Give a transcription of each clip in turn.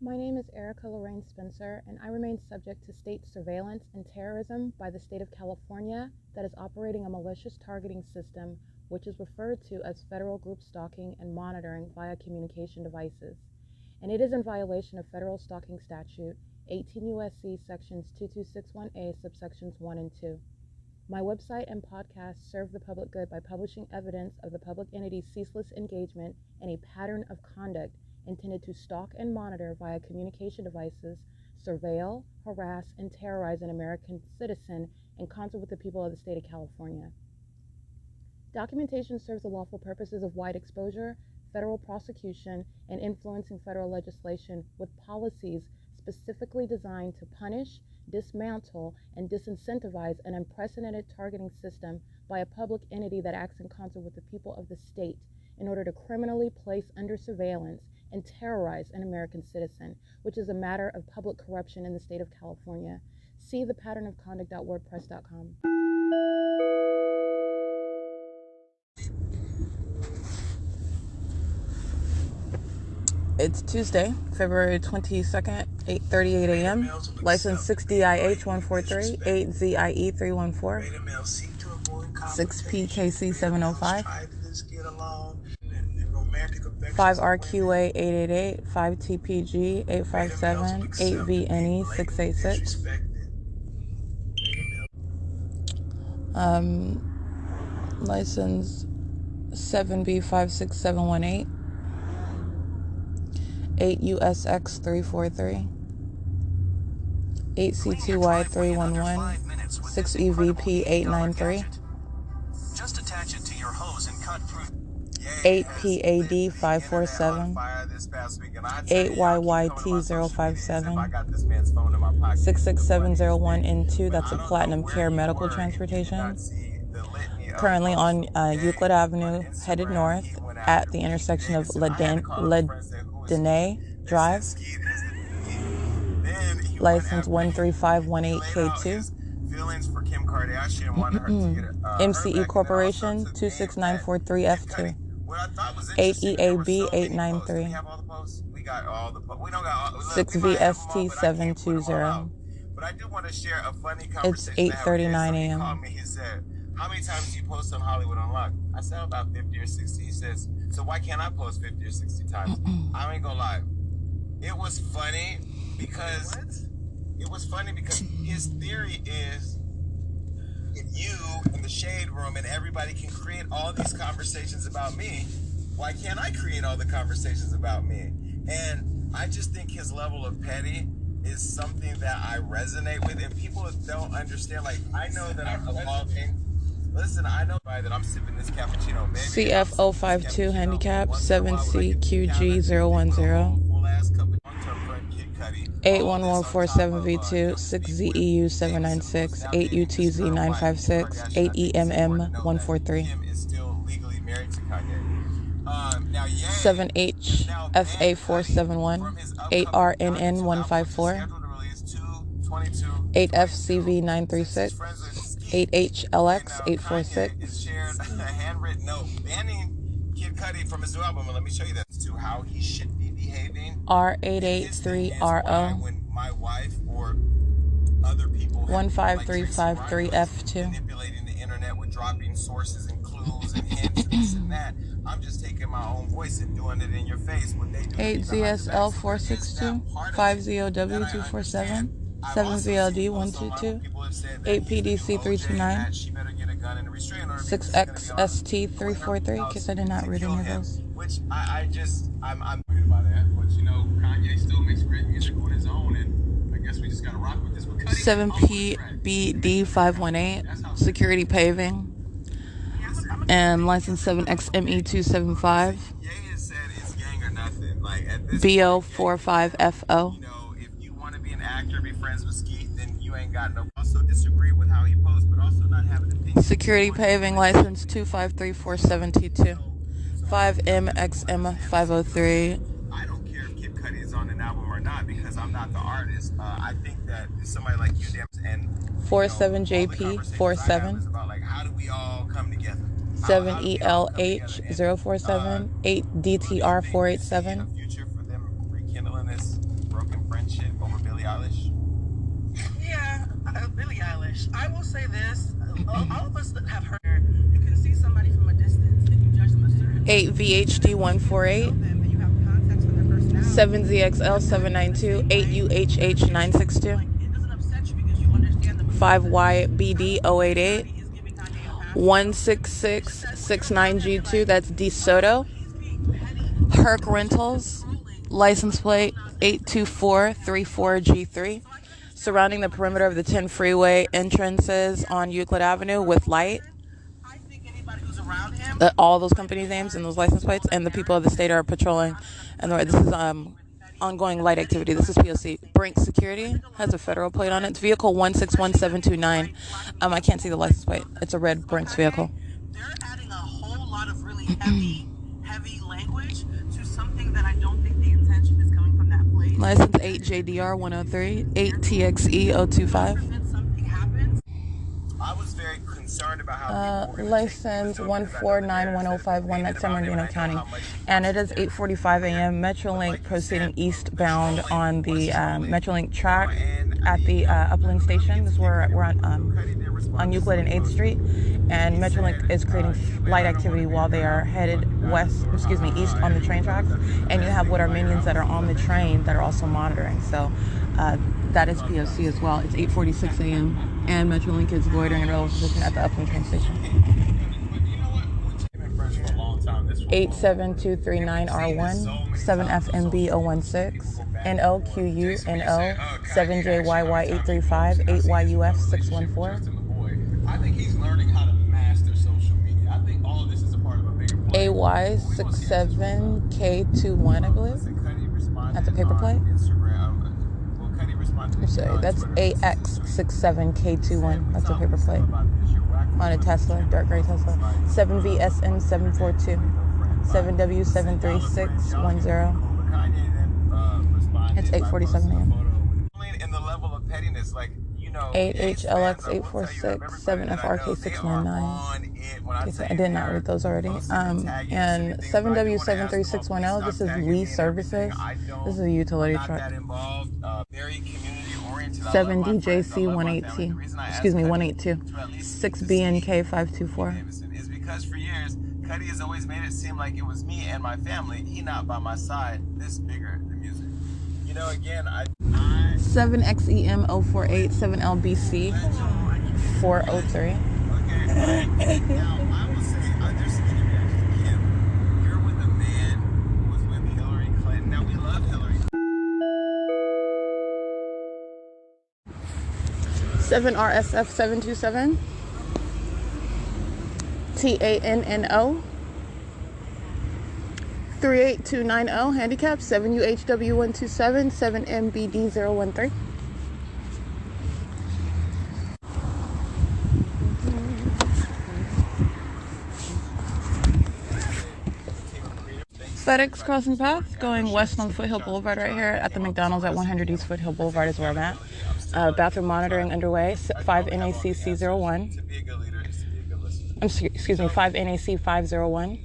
My name is Erica Lorraine Spencer, and I remain subject to state surveillance and terrorism by the state of California that is operating a malicious targeting system which is referred to as federal group stalking and monitoring via communication devices. And it is in violation of federal stalking statute 18 U.S.C. sections 2261A subsections 1 and 2. My website and podcast serve the public good by publishing evidence of the public entity's ceaseless engagement in a pattern of conduct intended to stalk and monitor via communication devices, surveil, harass, and terrorize an American citizen in concert with the people of the state of California. Documentation serves the lawful purposes of wide exposure, federal prosecution, and influencing federal legislation with policies specifically designed to punish, dismantle, and disincentivize an unprecedented targeting system by a public entity that acts in concert with the people of the state in order to criminally place under surveillance and terrorize an American citizen, which is a matter of public corruption in the state of California. See thepatternofconduct.wordpress.com. It's Tuesday, February 22nd, 8:38 a.m. License 6DIH143, 8ZIE 314, 6PKC 705, 5RQA 888, 5TPG 857, 8VNE 686. License 7B56718. 8 USX 343, 8 CTY 311, 6 EVP 893, 8 PAD 547, 8 YYT 057, 66701N2. That's a Platinum Care Medical Transportation. Currently on Euclid Avenue, headed north at the intersection of Dene Drive, license 13518K2, MCE Corporation 26943F2, 8EAB 893, 6VST 720. It's 8:39 a.m. How many times do you post on Hollywood Unlocked? I said about 50 or 60. He says, so why can't I post 50 or 60 times? I ain't gonna lie. It was funny because his theory is if you in the shade room and everybody can create all these conversations about me, why can't I create all the conversations about me? And I just think his level of petty is something that I resonate with, and people don't understand. Like, I know that I'm evolving. Listen, I know that I'm sipping this cappuccino. CF052 handicap 7CQG010, 81147V2, 6ZEU 796, 8UTZ 956, 8EMM143, 7HFA471, 8RNN154, 8FCV 936, 8HLX 846. Handwritten note banning Kid Cudi from his new album. Let me show you that to how he should be behaving. R883RO. When my wife or other people 15353F2. manipulating the internet with dropping sources and clues and hints and this and that, I'm just taking my own voice and doing it in your face. What they do. 8ZSL462, 5ZOW247. 7VLD122, 8PDC329, 6XST343, in case I did not read any of those. Which I'm worried about that, but you know, Kanye still makes great music on his own, and I guess we just gotta rock with this. 7PBD518, security paving, and license 7XME275, BO45FO. Actor, be friends with Skeet, then you ain't got no. Also disagree with how he posts, but also not having opinion. Security paving license 25347T2, 5MXM503. I don't care if Kid Cudi is on an album or not because I'm not the artist. I think that somebody like you, and 47JP47, about like how do we all come together? 7ELH047, 8DTR487. Future for them rekindling this. broken friendship over Billie Eilish? Yeah, Billie Eilish. I will say this: all of us that have heard her, you can see somebody from a distance and you judge them a certain 8 VHD 148, 7 ZXL 792, 8 UHH 962, 5 YBD 088, 16669G2, that's DeSoto, Herc Rentals, license plate 82434G3, surrounding the perimeter of the 10 freeway entrances on Euclid Avenue with light. All those company names and those license plates, and the people of the state are patrolling. And this is ongoing light activity. This is P.O.C. Brink Security has a federal plate on it. It's vehicle 161729. I can't see the license plate. It's a red Brinks vehicle. They're adding a whole lot of really heavy language to something that I don't think the intention is coming from that plate. License 8 JDR 103, 8 TXE 025. I was very concerned about how License 1491051, that's San Bernardino County, and it is 8:45 a.m. Metrolink proceeding eastbound on the Metrolink track at the Upland Station. This is where we're on Euclid and 8th Street, and Metrolink is creating light activity while they are headed east on the train tracks, and you have what are minions that are on the train that are also monitoring. So that is P.O.C. as well. It's 8:46 a.m. and Metrolink is loitering in relative position at the Upland train station. 87239R1, 7FMB 016, NOQU NO, 7JYY835, 8YUF 614. I think he's learning how to master social media. I think all of this is a part of a bigger plan. AY67K21, I believe. That's a paper plate. Sorry, that's AX67K21. That's a paper plate. On a Tesla, dark gray Tesla. 7VSN742. 7W73610. It's 8:47 a.m. In the level of pettiness, like, 8HLX846, 7FRK699. I did not read those already. And 7W73610, this is Lee Services. This is a utility truck. 7DJC182. 6BNK524. Is because for years, Cuddy has always made it seem like it was me and my family. He not by my side. This bigger than music. Again, 7XEM048, 7LBC 403. Okay. Now, I will say, there's an interview actually, Kim. You're with a man who was with Hillary Clinton. Now, we love Hillary. 7RSF727. TANNO. 38290, handicap, 7UHW127, 7MBD013. FedEx crossing path, going west on Foothill Boulevard right here at the McDonald's at 100 East Foothill Boulevard is where I'm at. Bathroom monitoring underway, 5 NAC C01. 5 NAC 501.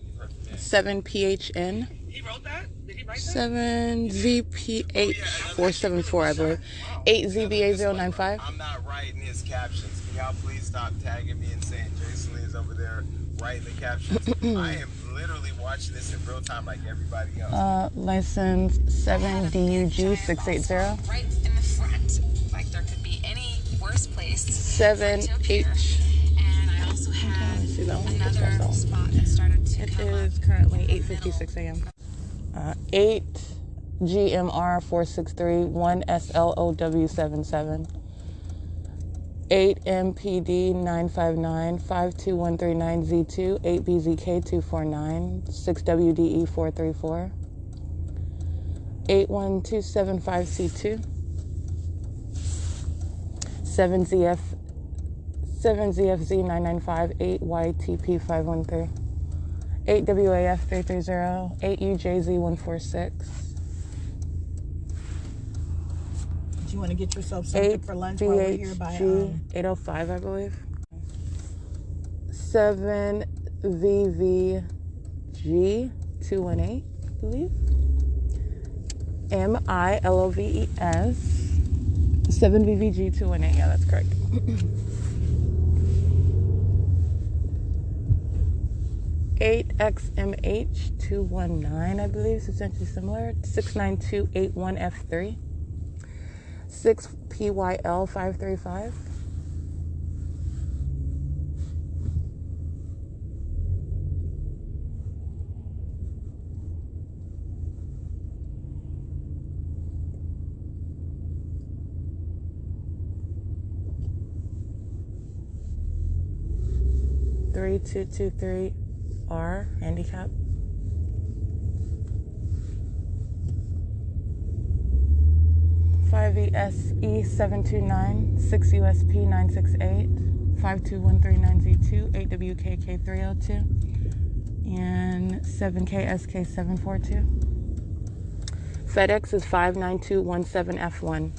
7 PHN. He wrote that? Did he write that? 7 VPH 474, I believe. 8 ZBA 095. I'm not writing his captions. Can y'all please stop tagging me and saying Jason Lee is over there writing the captions? I am literally watching this in real time like everybody else. License 7DUG 680. Right in the front. Like there could be any worse place. 7H. And I also have another spot that started to It come is up currently 8:56 a.m. 8 GMR 463, 1 SLOW 77, 8 MPD 959, 52139 Z2, 8 BZK 249, 6 WDE 434, 81275 C2, 7 ZFZ 995, 8 YTP 513. 8 WAF 330, 8 UJZ 146. Do you want to get yourself something for lunch while we're here by 805, I believe. 7 VVG 218, I believe. MILOVES 7VVG218. Yeah, that's correct. $8XMH219, I believe, substantially similar. 69281F3. 6PYL535. $3223R handicap. 5ESE729 6USP968 52139Z2 8WKK302 and 7KSK742. FedEx is 59217F1.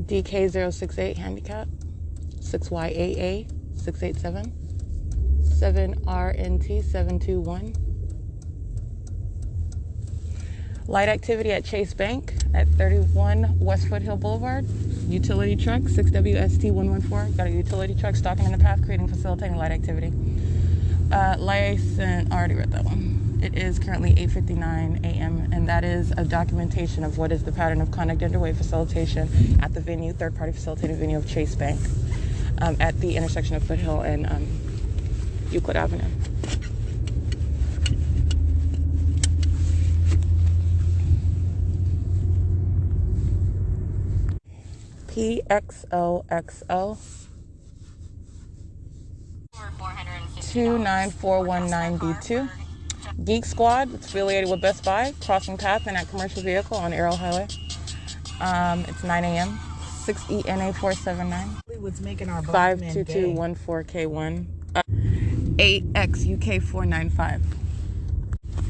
DK068 handicap 6YAA 687 7RNT 721. Light activity at Chase Bank at 31 West Foothill Boulevard. Utility truck 6WST 114. Got a utility truck stalking in the path, creating facilitating light activity. License, I already read that one. It is currently 8:59 a.m. and that is a documentation of what is the pattern of conduct underway facilitation at the venue, third-party facilitating venue of Chase Bank, at the intersection of Foothill and Euclid Avenue. PXOXO 29419B2. Geek Squad, it's affiliated with Best Buy, crossing path in that commercial vehicle on Arrow Highway. It's 9 a.m. 6ENA479. Was making our 52214K1. 8XUK495.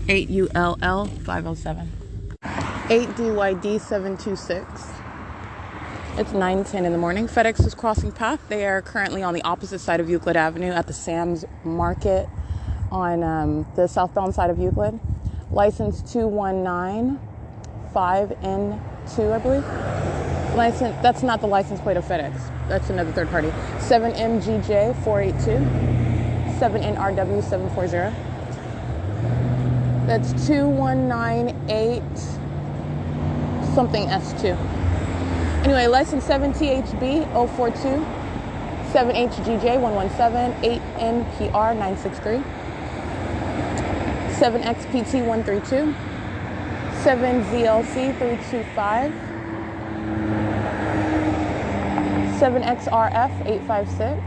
8ULL507. 8DYD726. It's 9:10 in the morning. FedEx is crossing path. They are currently on the opposite side of Euclid Avenue at the Sam's Market on the southbound side of Euclid. License 2195N2, I believe. License, that's not the license plate of FedEx. That's another third party. 7MGJ482. 7NRW740. That's 2198 something S2. Anyway, license 7THB042, 7HGJ117, 8NPR963, 7XPT132, 7ZLC325, 7XRF856.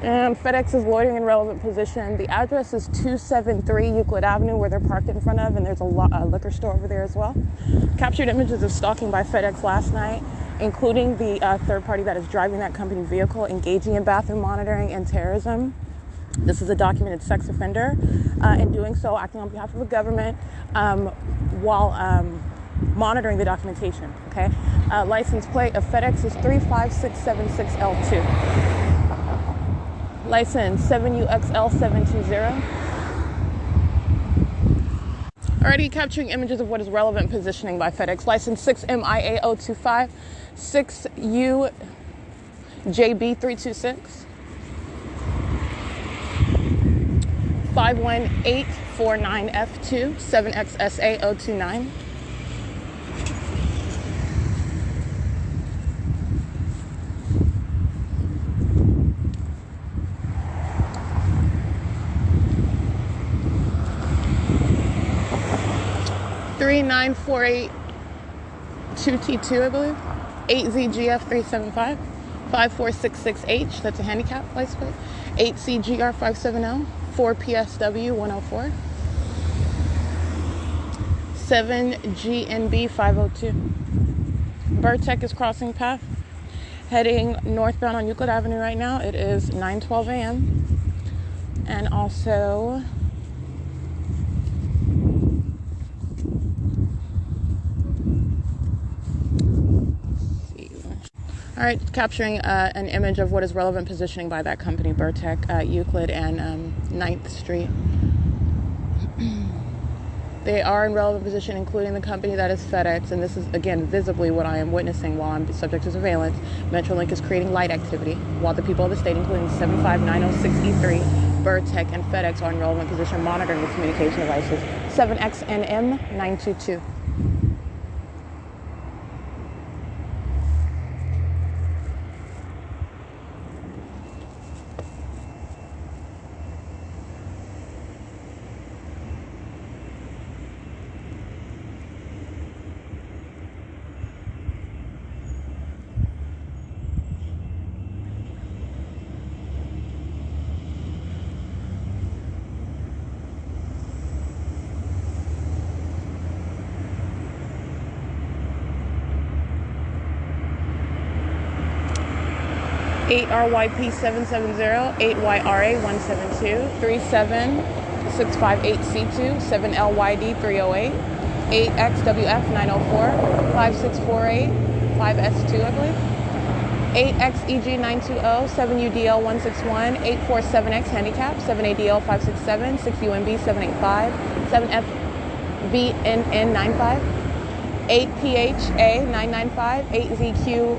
And FedEx is loitering in relevant position. The address is 273 Euclid Avenue, where they're parked in front of, and there's a liquor store over there as well. Captured images of stalking by FedEx last night, including the third party that is driving that company vehicle, engaging in bathroom monitoring and terrorism. This is a documented sex offender. In doing so, acting on behalf of the government while monitoring the documentation. Okay, license plate of FedEx is 35676L2. License 7UXL720. Already capturing images of what is relevant positioning by FedEx. License 6MIA025, 6UJB326, 51849F2, 7XSA029. $3948 2T2, I believe. 8ZGF375, 5466H, that's a handicap license plate. 8CGR570, 4PSW104, 7GNB502. Vertec is crossing path, heading northbound on Euclid Avenue right now. It is 9:12 a.m. And also All right, capturing an image of what is relevant positioning by that company, Burtech, Euclid, and 9th Street. They are in relevant position, including the company that is FedEx, and this is, again, visibly what I am witnessing while I'm subject to surveillance. Metrolink is creating light activity, while the people of the state, including 75906E3, Burtech, and FedEx are in relevant position monitoring the communication devices. 7XNM922. 8RYP770, 8YRA172, 37658C2, 7LYD308, 8XWF904, 5648, 5S2, I believe, 8XEG920, 7UDL161, 847X Handicap, 7ADL567, 6UMB785, 7FVNN95, 8PHA995, 8ZQ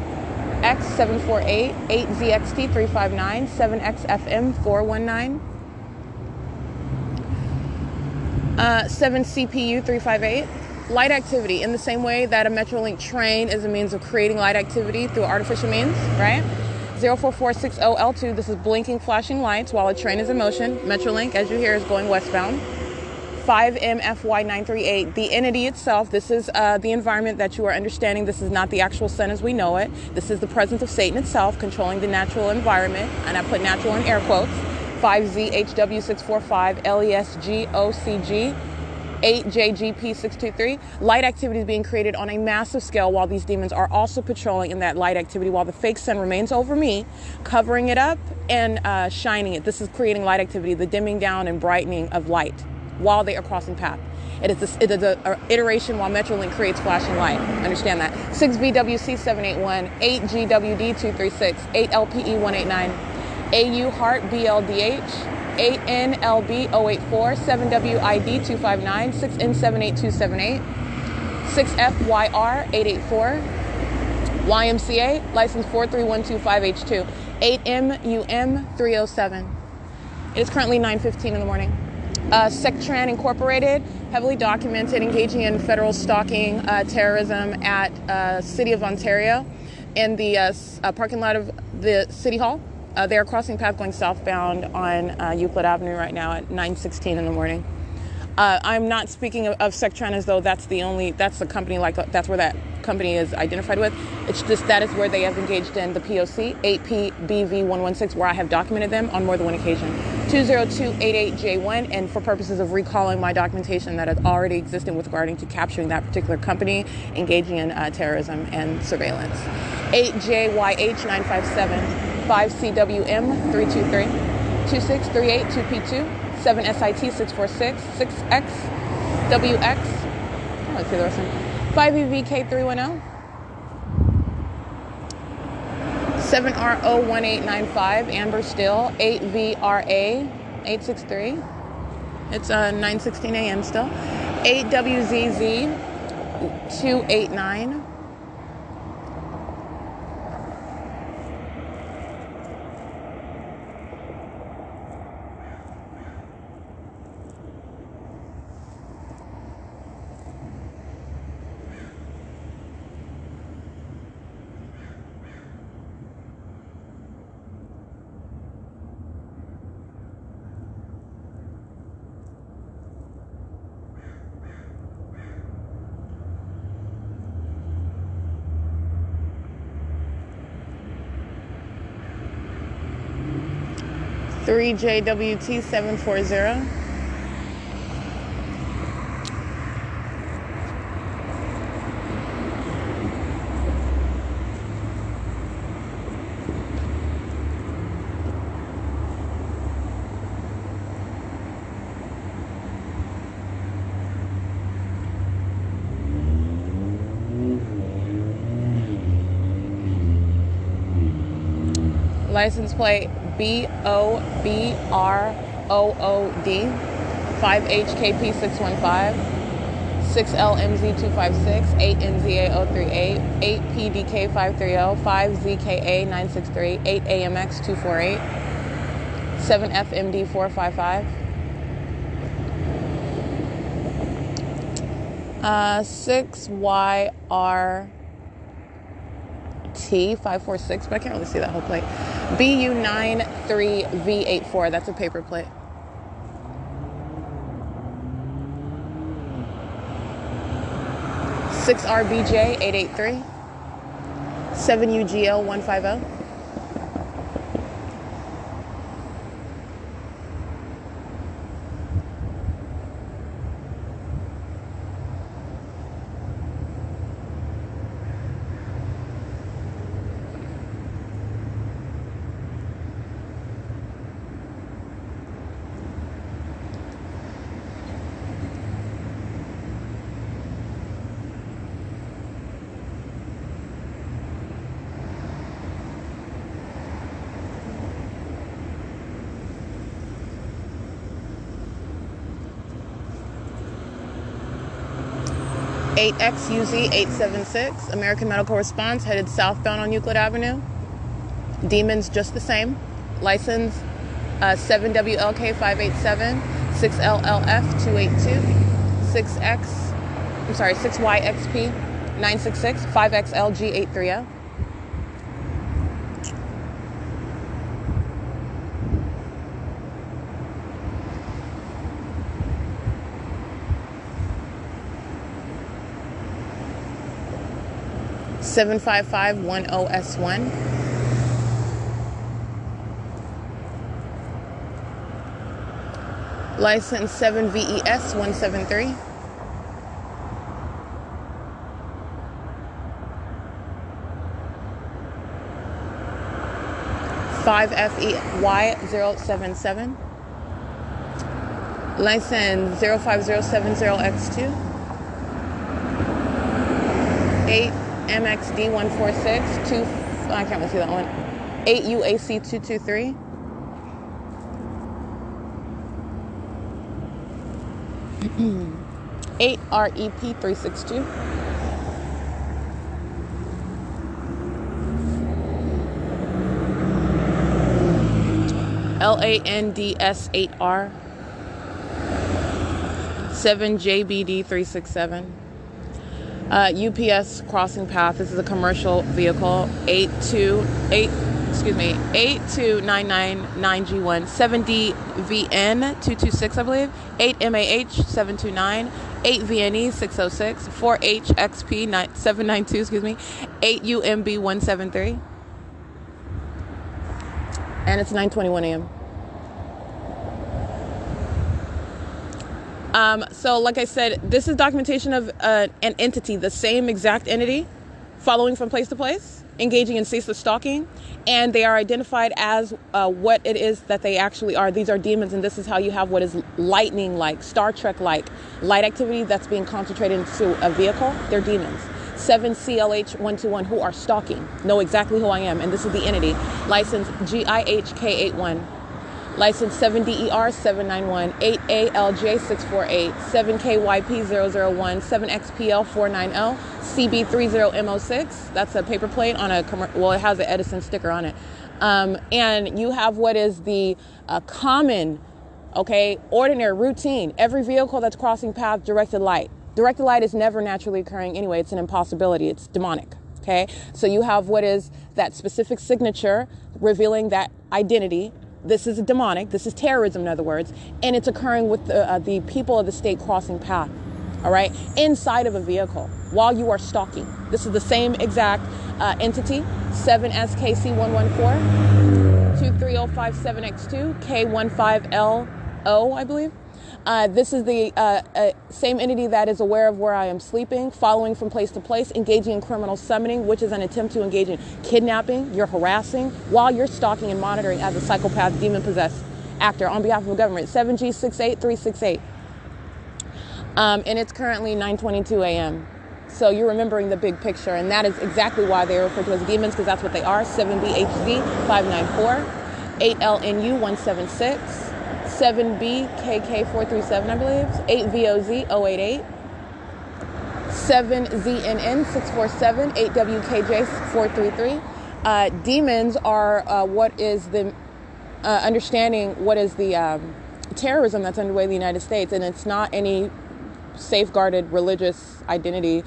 X748, 8ZXT359, 7XFM419, 7CPU358. Light activity in the same way that a Metrolink train is a means of creating light activity through artificial means, right? 04460L2, this is blinking flashing lights while a train is in motion. Metrolink, as you hear, is going westbound. 5MFY938, the entity itself, this is the environment that you are understanding. This is not the actual sun as we know it. This is the presence of Satan itself controlling the natural environment, and I put natural in air quotes. 5ZHW645, LESGOCG, 8JGP623. Light activity is being created on a massive scale while these demons are also patrolling in that light activity while the fake sun remains over me, covering it up and shining it. This is creating light activity, the dimming down and brightening of light while they are crossing path. It is an iteration while Metrolink creates flashing light. Understand that. 6BWC781, 8GWD236, 8LPE189, AU Heart BLDH, 8NLB084, 7WID259, 6N78278, 6FYR884, YMCA, license 43125H2, 8MUM307. It is currently 9:15 in the morning. Sectran Incorporated, heavily documented, engaging in federal stalking terrorism at City of Ontario in the parking lot of the City Hall. They are crossing path going southbound on Euclid Avenue right now at 9:16 in the morning. I'm not speaking of Sectran as though that's the company, that's where that company is identified with. It's just that is where they have engaged in the P.O.C. 8PBV116, where I have documented them on more than one occasion. 20288J1, and for purposes of recalling my documentation that has already existed with regarding to capturing that particular company engaging in terrorism and surveillance. 8JYH957, 5CWM323, 2638 2P2, 7SIT646, 6XWX, let's see the rest of them, 5EVK310, 7RO1895, Amber Still, 8VRA863, it's 9:16 a.m. still, 8WZZ289, JWT740, License plate BOBROOD 5HKP615 6LMZ256 8NZA038 8PDK530 5ZKA963 8AMX248 7FMD455 6YRT546, but I can't really see that whole plate. BU93V84, that's a paper plate. Six RBJ 883 7UGL 150 8XUZ876, American Medical Response, headed southbound on Euclid Avenue. Demons just the same. License 7WLK587, 6LLF282, 6YXP966, 5XLG830. $75510S1. License 7VES173. $5FEY077. License 05070X2. 8MXD146, 2, I can't really see that one. 8UAC223. $8REP362. LANDS8R. 7JBD367. UPS crossing path. This is a commercial vehicle. 82999G1 7DVN226, I believe. 8MAH729 8VNE606 4HXP792, 8UMB173, and it's 9:21 a.m. So like I said, this is documentation of an entity, the same exact entity, following from place to place, engaging in ceaseless stalking, and they are identified as what it is that they actually are. These are demons, and this is how you have what is lightning-like, Star Trek-like light activity that's being concentrated into a vehicle. They're demons. 7CLH121 who are stalking, know exactly who I am, and this is the entity. License GIHK81. License 7DER791, 8ALJ648, 7KYP001, 7XPL490, CB30M06. That's a paper plate on a, well, it has an Edison sticker on it. And you have what is the common, okay, ordinary routine. Every vehicle that's crossing path, directed light. Directed light is never naturally occurring anyway. It's an impossibility. It's demonic. Okay, so you have what is that specific signature revealing that identity. This is demonic. This is terrorism, in other words, and it's occurring with the people of the state crossing path, all right, inside of a vehicle while you are stalking. This is the same exact entity, 7SKC114, 23057X2, K15LO, I believe. This is the same entity that is aware of where I am sleeping, following from place to place, engaging in criminal summoning, which is an attempt to engage in kidnapping. You're harassing while you're stalking and monitoring as a psychopath, demon-possessed actor on behalf of the government. 7G68368. And it's currently 9:22 a.m. So you're remembering the big picture, and that is exactly why they are referred to as demons, because that's what they are. 7BHZ 594, 8LNU 176, 7BKK 437, I believe, 8VOZ 088, 7ZNN 647, 8WKJ 433. Demons are what is the understanding what is the terrorism that's underway in the United States, and it's not any safeguarded religious identity.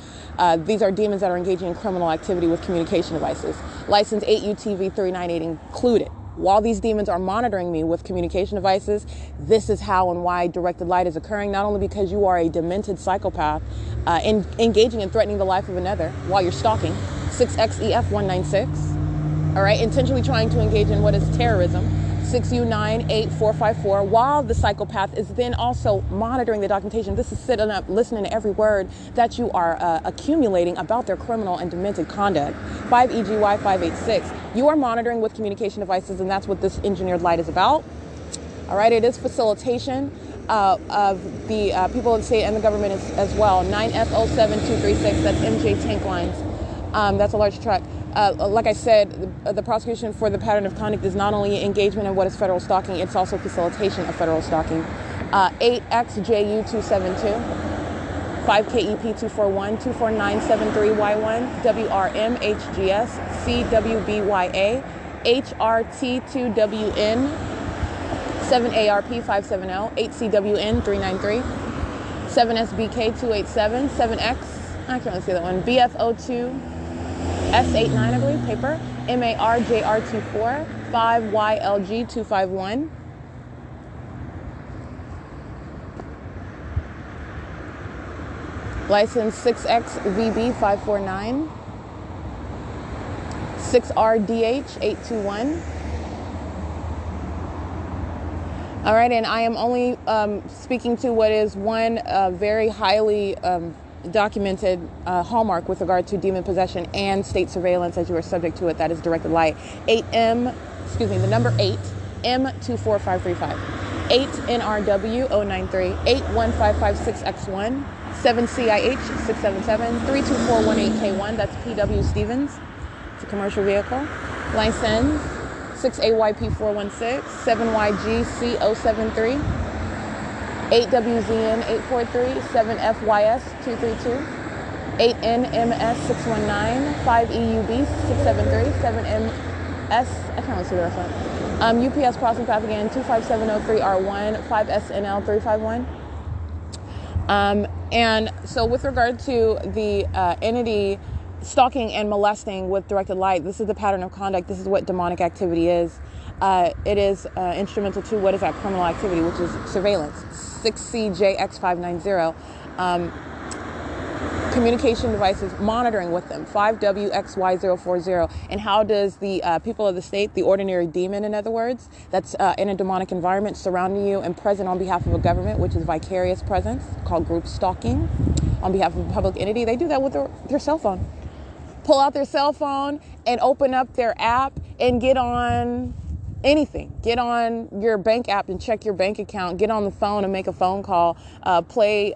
These are demons that are engaging in criminal activity with communication devices. License 8UTV398 included. While these demons are monitoring me with communication devices, this is how and why directed light is occurring, not only because you are a demented psychopath engaging and threatening the life of another while you're stalking, 6XEF196, all right, intentionally trying to engage in what is terrorism, 6U98454, while the psychopath is then also monitoring the documentation. This is sitting up, listening to every word that you are accumulating about their criminal and demented conduct. 5EGY586, you are monitoring with communication devices, and that's what this engineered light is about. All right, it is facilitation of the people of the state and the government as well. 9F07236, that's MJ Tank Lines. That's a large truck. Like I said, the prosecution for the pattern of conduct is not only engagement in what is federal stalking, it's also facilitation of federal stalking. 8XJU272, 5KEP241, 24973Y1, WRMHGS, CWBYA, HRT2WN, 7ARP570, 8CWN393, 7SBK287, 7X, I can't really see that one, BF02, S89, I believe, paper, MARJR24, 5YLG251. License 6XVB549, 6RDH821. All right, and I am only speaking to what is one very highly documented hallmark with regard to demon possession and state surveillance as you are subject to it. That is directed light. 8M, excuse me, the number 8, M24535. 8NRW093, 81556X1, 7CIH677, 32418K1, that's P.W. Stevens. It's a commercial vehicle. License 6AYP416, 7YGC073, 8WZN843, 7FYS232, 8NMS619, 5EUB673, 7MS, I can't really see the rest of it. UPS crossing path again, 25703R1, 5SNL351. And so with regard to the entity stalking and molesting with directed light, this is the pattern of conduct. This is what demonic activity is. It is instrumental to what is that criminal activity, which is surveillance. 6CJX590. Communication devices, monitoring with them, 5WXY040. And how does the people of the state, the ordinary demon, in other words, that's in a demonic environment surrounding you and present on behalf of a government, which is vicarious presence, called group stalking, on behalf of a public entity, they do that with their cell phone. Pull out their cell phone and open up their app and get on anything. Get on your bank app and check your bank account. Get on the phone and make a phone call. Play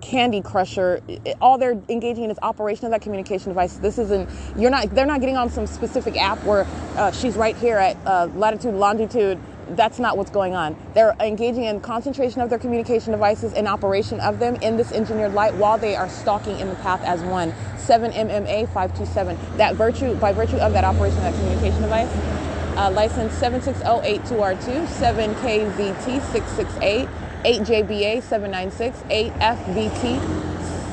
Candy Crusher. All they're engaging in is operation of that communication device. This isn't. They're not getting on some specific app where she's right here at latitude, longitude. That's not what's going on. They're engaging in concentration of their communication devices and operation of them in this engineered light while they are stalking in the path as one. 7MMA527. By virtue of that operation of that communication device. License 76082R2, 7KZT668, 8JBA796, 8FVT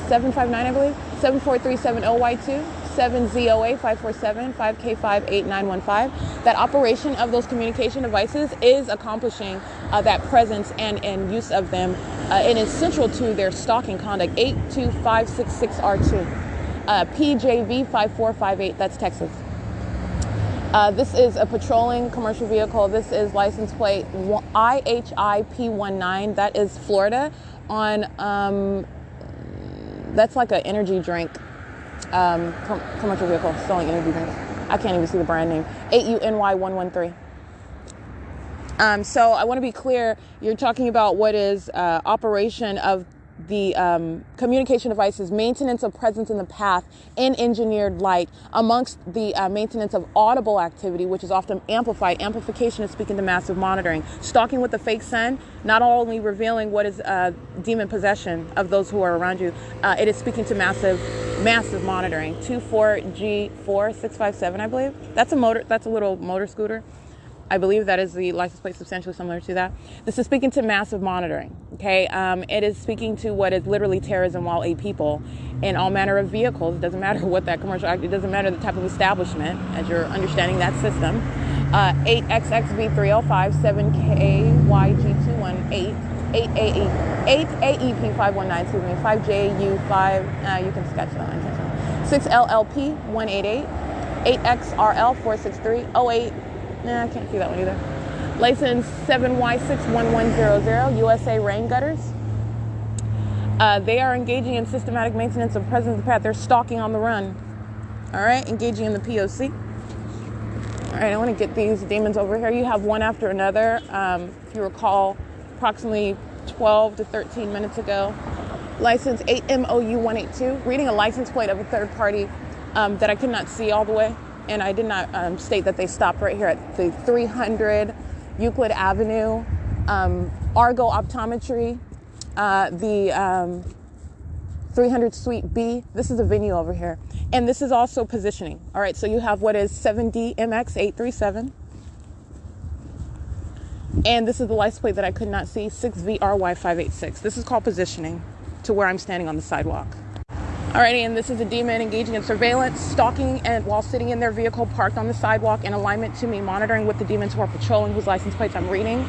759, I believe, 74370Y2. 7ZOA547, 5K58915. That operation of those communication devices is accomplishing that presence and use of them. It is central to their stalking conduct. 82566R2. PJV5458, that's Texas. This is a patrolling commercial vehicle. This is license plate IHIP19. That is Florida on, that's like an energy drink. Commercial vehicle selling energy drinks. I can't even see the brand name. 8UNY113. So I want to be clear. You're talking about what is operation of the communication devices, maintenance of presence in the path in engineered light, amongst the maintenance of audible activity, which is often amplified. Amplification is speaking to massive monitoring. Stalking with the fake sen, not only revealing what is demon possession of those who are around you, it is speaking to massive monitoring. 24G4657, I believe. That's a little motor scooter. I believe that is the license plate, substantially similar to that. This is speaking to massive monitoring, okay? It is speaking to what is literally terrorism while a people in all manner of vehicles. It doesn't matter what that commercial act, it doesn't matter the type of establishment, as you're understanding that system. 8XXV305, 7KYG218, 8AEP519, 5JU5, you can sketch that one, 6LLP188, 8XRL463, 08, I can't see that one either. License 7Y61100, U.S.A. rain gutters. They are engaging in systematic maintenance of presence of the path. They're stalking on the run. All right, engaging in the P.O.C. All right, I want to get these demons over here. You have one after another. If you recall, approximately 12 to 13 minutes ago. License 8MOU182, reading a license plate of a third party that I could not see all the way. And I did not state that they stopped right here at the 300 Euclid Avenue, Argo Optometry, the 300 Suite B. This is a venue over here. And this is also positioning. All right, so you have what is 7DMX837. And this is the license plate that I could not see, 6VRY586. This is called positioning to where I'm standing on the sidewalk. Alrighty, and this is a demon engaging in surveillance, stalking, and while sitting in their vehicle parked on the sidewalk in alignment to me, monitoring with the demons who are patrolling, whose license plates I'm reading.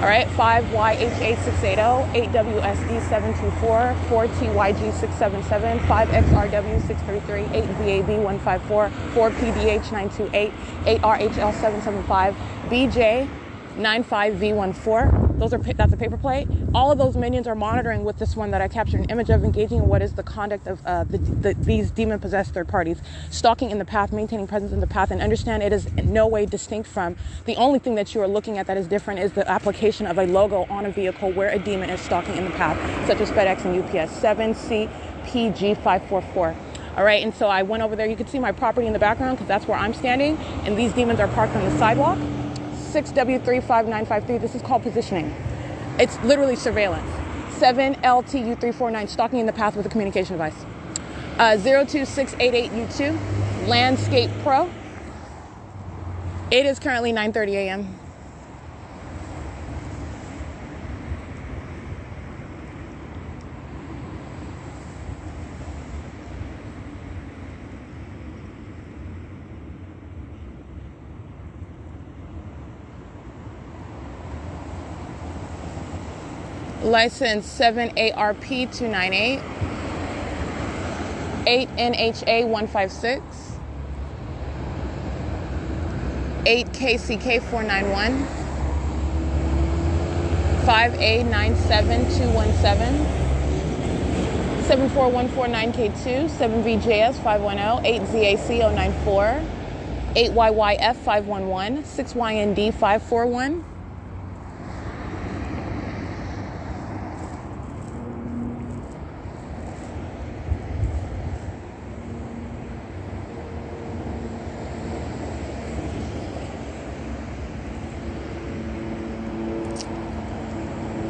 Alright, 5YHA680, 8WSD724, 4TYG677, 5XRW633, 8VAB154, 4PDH928, 8RHL775, BJ95V14. That's a paper plate. All of those minions are monitoring with this one that I captured an image of, engaging in what is the conduct of these demon-possessed third parties, stalking in the path, maintaining presence in the path, and understand it is in no way distinct from. The only thing that you are looking at that is different is the application of a logo on a vehicle where a demon is stalking in the path, such as FedEx and UPS. 7CPG544. All right, and so I went over there. You can see my property in the background because that's where I'm standing, and these demons are parked on the sidewalk. 6W35953, this is called positioning. It's literally surveillance. 7LTU349, stalking in the path with a communication device. 02688U2, Landscape Pro. It is currently 9:30 a.m. License 7ARP298, 8NHA156, 8KCK491, 5A97217, 74149K2, 7VJS510, 8ZAC094, 8YYF511, 6YND541.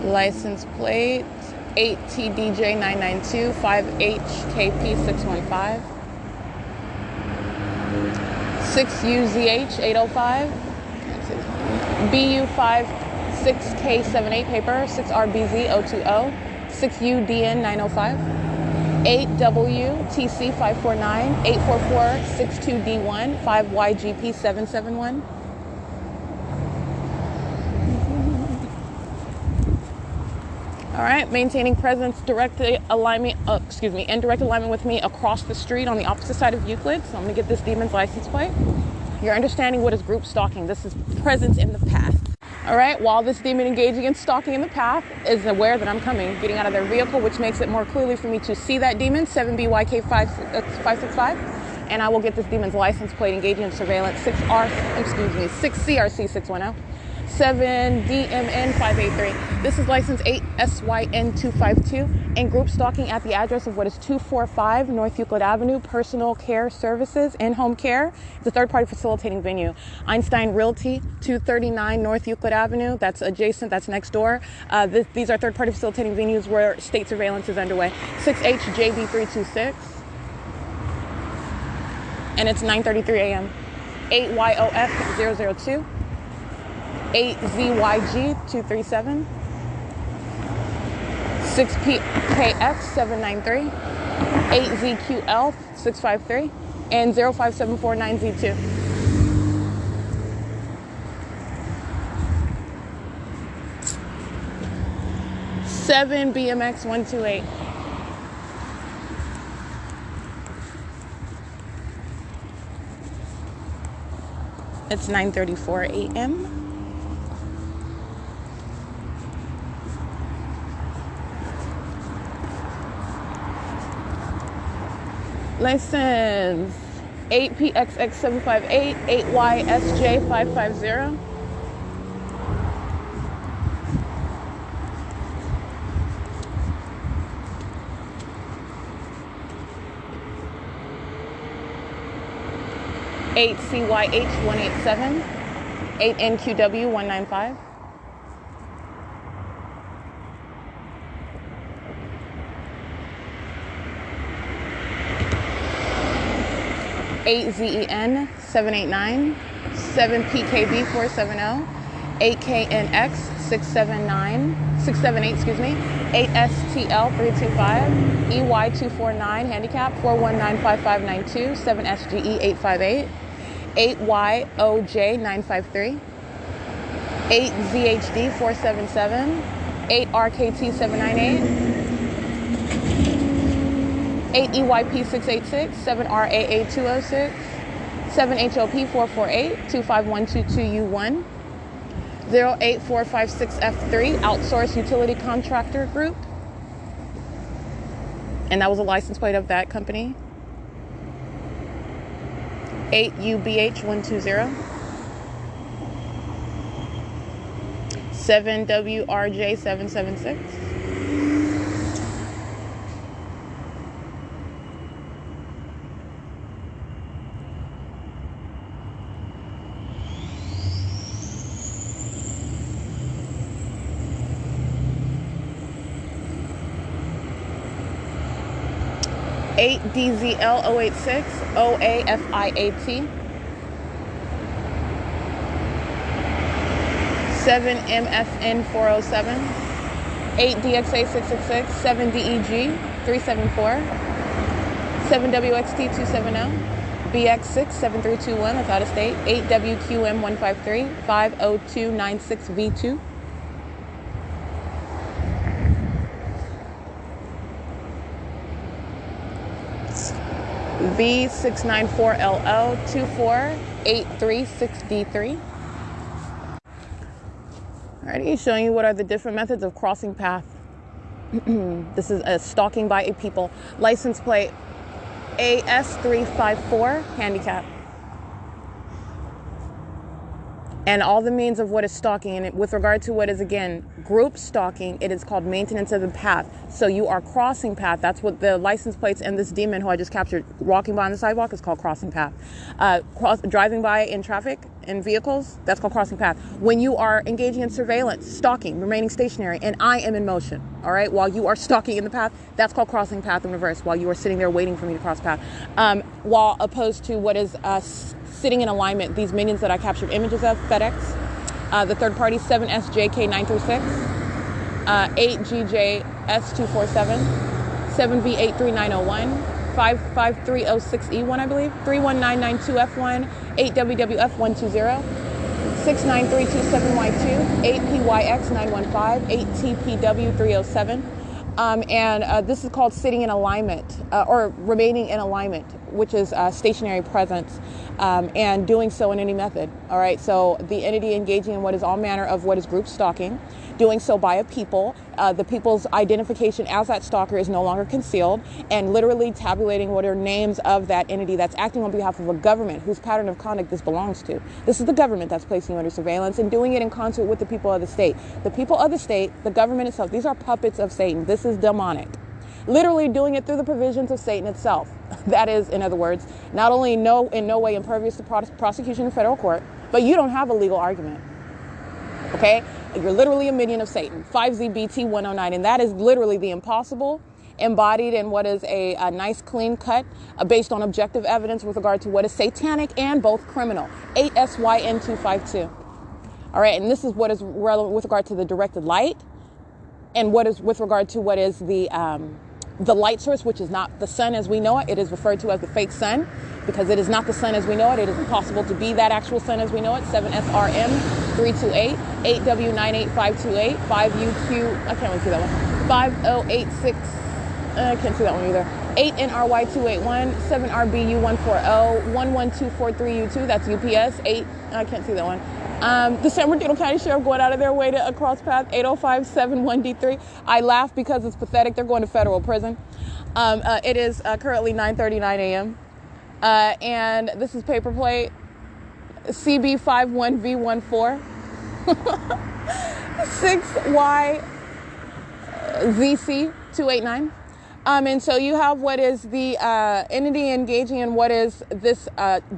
License plate 8TDJ992, 5HKP615, 6UZH805, BU56K78 paper, 6RBZ020, 6UDN905, 8WTC549, 84462D1, 5YGP771. All right, maintaining presence, indirect alignment with me across the street on the opposite side of Euclid. So I'm gonna get this demon's license plate. You're understanding what is group stalking. This is presence in the path. All right, while this demon engaging in stalking in the path is aware that I'm coming, getting out of their vehicle, which makes it more clearly for me to see that demon, 7BYK565, and I will get this demon's license plate engaging in surveillance, 6CRC610. 7DMN583. This is license 8SYN252 and group stalking at the address of what is 245 North Euclid Avenue, Personal Care Services and Home Care. It's a third-party facilitating venue. Einstein Realty, 239 North Euclid Avenue. That's adjacent, that's next door. These are third-party facilitating venues where state surveillance is underway. 6HJB326. And it's 9:33 a.m. 8YOF002. 8ZYG237, 6PKX793, 8ZQL653, and 05749Z2. Seven BMX128. It's 9:34 a.m. License 8PXX758, 8YSJ550. Eight CYH187, 8NQW195. 8ZEN789, 7PKB470, 8KNX678, 8STL325, EY249 handicap 4195592, 7SGE858, 8YOJ953, 8ZHD477, 8RKT798, 8EYP686, 7RAA206, 7HOP448, 25122U1, 08456F3, Outsource Utility Contractor Group. And that was a license plate of that company. 8UBH120, 7WRJ776. 8DZL086, OAFIAT, 7MFN407, 8DXA666, 7DEG374, 7WXT270, BX67321, that's out of state, 8WQM153, 50296V2. V694LL 24836D3. Alrighty, showing you what are the different methods of crossing path. This is a stalking by a people. License plate AS354 handicap. And all the means of what is stalking, and with regard to what is, again, group stalking, it is called maintenance of the path. So you are crossing path. That's what the license plates and this demon who I just captured walking by on the sidewalk is called crossing path. Driving by in traffic, in vehicles, that's called crossing path. When you are engaging in surveillance, stalking, remaining stationary, and I am in motion, all right, while you are stalking in the path, that's called crossing path in reverse, while you are sitting there waiting for me to cross path. While opposed to what is sitting in alignment, these minions that I captured images of, FedEx, the third party 7SJK936, 8GJS247, 7V83901, 55306E1, I believe, 31992F1, 8WWF120, 69327Y2, 8PYX915, 8TPW307. And this is called sitting in alignment or remaining in alignment. which is stationary presence, and doing so in any method. All right. So the entity engaging in what is all manner of what is group stalking, doing so by a people. The people's identification as that stalker is no longer concealed, and literally tabulating what are names of that entity that's acting on behalf of a government whose pattern of conduct this belongs to. This is the government that's placing you under surveillance and doing it in concert with the people of the state. The people of the state, the government itself, these are puppets of Satan. This is demonic. Literally doing it through the provisions of Satan itself. That is, in other words, not only in no way impervious to prosecution in federal court, but you don't have a legal argument. Okay? You're literally a minion of Satan. 5ZBT109. And that is literally the impossible embodied in what is a nice clean cut based on objective evidence with regard to what is satanic and both criminal. 8SYN252. All right. And this is what is relevant with regard to the directed light, and what is with regard to what is the light source, which is not the sun as we know it. It is referred to as the fake sun because it is not the sun as we know it. It is impossible to be that actual sun as we know it. 7SRM328, 8W98528, 5UQ, I can't really see that one, 5086, I can't see that one either, 8NRY281, 7RBU140, 11243U2, that's UPS, 8, I can't see that one. The San Bernardino County Sheriff going out of their way to cross path 80571D3. I laugh because it's pathetic. They're going to federal prison. It is currently 9:39 a.m. And this is paper plate CB51V14 6YZC289. And so you have what is the entity engaging in what is this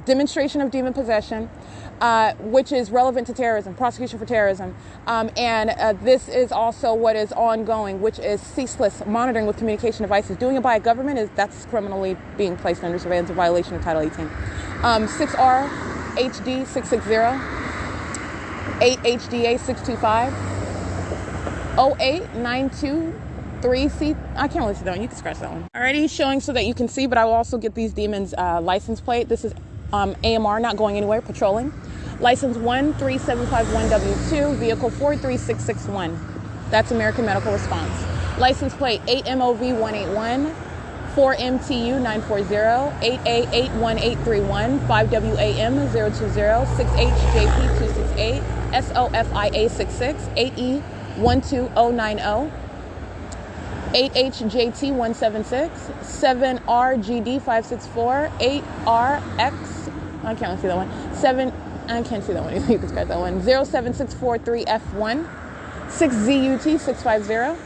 demonstration of demon possession, which is relevant to terrorism, prosecution for terrorism. And this is also what is ongoing, which is ceaseless monitoring with communication devices. Doing it by a government, that's criminally being placed under surveillance in violation of Title 18. 6R HD 660, 8 HDA 625, 08923C. I can't really see that one. You can scratch that one. Alrighty, showing so that you can see, but I will also get these demons license plate. This is AMR, not going anywhere, patrolling. License 13751W2, vehicle 43661. That's American Medical Response. License plate 8MOV181, 4MTU940, 8A81831, 5WAM020, 6HJP268, SOFIA66, 8E12090, 8HJT176, 7RGD564, 8RX, I can't see that one, 7, I can't see that one, you can scratch that one, 07643F1, 6ZUT650,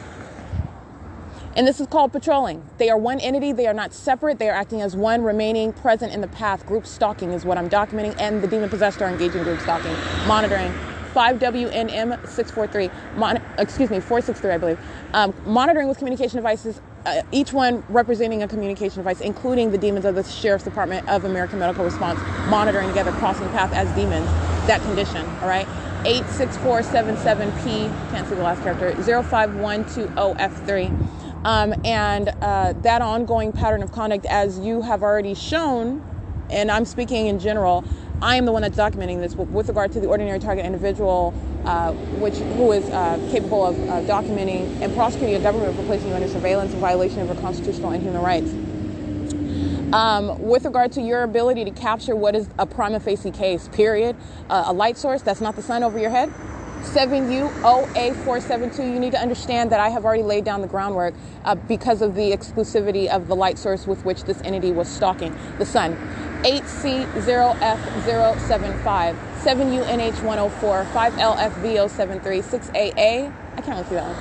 and this is called patrolling. They are one entity, they are not separate, they are acting as one, remaining present in the path. Group stalking is what I'm documenting, and the demon possessed are engaging group stalking. Monitoring. 5WNM643, 463, I believe. Monitoring with communication devices, each one representing a communication device, including the demons of the Sheriff's Department of American Medical Response, monitoring together, crossing path as demons, that condition, all right? 86477P, can't see the last character, 05120F3. And that ongoing pattern of conduct, as you have already shown, and I'm speaking in general, I am the one that's documenting this with regard to the ordinary target individual, who is capable of documenting and prosecuting a government for placing you under surveillance in violation of your constitutional and human rights. With regard to your ability to capture what is a prima facie case, period, a light source that's not the sun over your head, 7UOA472, you need to understand that I have already laid down the groundwork because of the exclusivity of the light source with which this entity was stalking, the sun. 8C0F075, 7UNH104, 5LFV073, 6AA, I can't really see that one,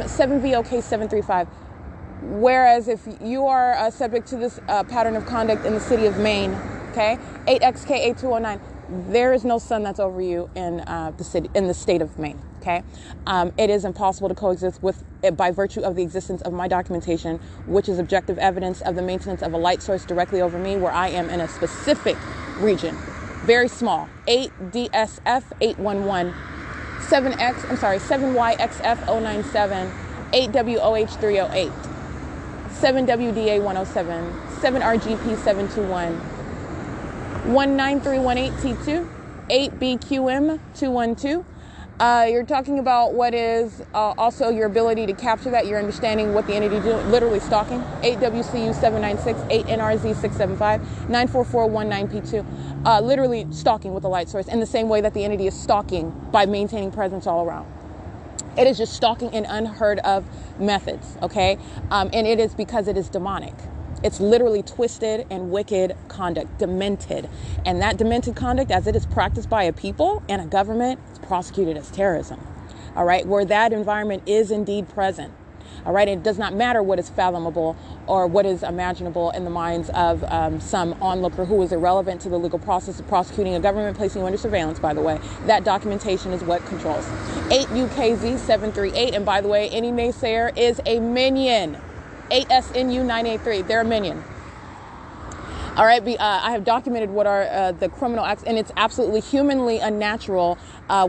7VOK735. Whereas if you are subject to this pattern of conduct in the city of Maine, okay, 8XK8209, there is no sun that's over you in the state of Maine. Okay, it is impossible to coexist with it by virtue of the existence of my documentation, which is objective evidence of the maintenance of a light source directly over me, where I am in a specific region, very small. 8DSF811, 7YXF097, 8WOH308, 7WDA107, 7RGP721. 19318T2, 8BQM212, You're talking about what is also your ability to capture that. You're understanding what the entity is doing. Literally stalking. 8WCU 796, 8NRZ 675, 94419P2. Literally stalking with a light source in the same way that the entity is stalking by maintaining presence all around. It is just stalking in unheard of methods, okay? And it is because it is demonic. It's literally twisted and wicked conduct, demented. And that demented conduct, as it is practiced by a people and a government, is prosecuted as terrorism, all right? Where that environment is indeed present, all right? And it does not matter what is fathomable or what is imaginable in the minds of some onlooker who is irrelevant to the legal process of prosecuting a government, placing you under surveillance, by the way. That documentation is what controls. 8UKZ 738, and by the way, any naysayer is a minion. 8SNU 983, they're a minion. All right, I have documented what are the criminal acts, and it's absolutely humanly unnatural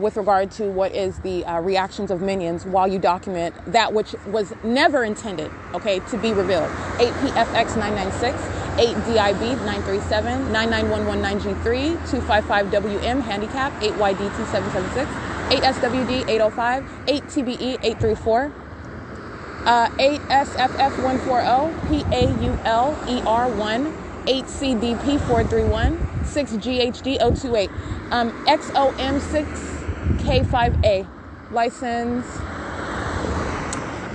with regard to what is the reactions of minions while you document that which was never intended, okay, to be revealed. 8PFX 996, 8DIB 937, 99119G3, 255WM handicap, 8YDT 776, 8SWD 805, 8TBE 834, 8SFF140, PAULER1, 8CDP 431, 6GHD 028, XOM6K5A, license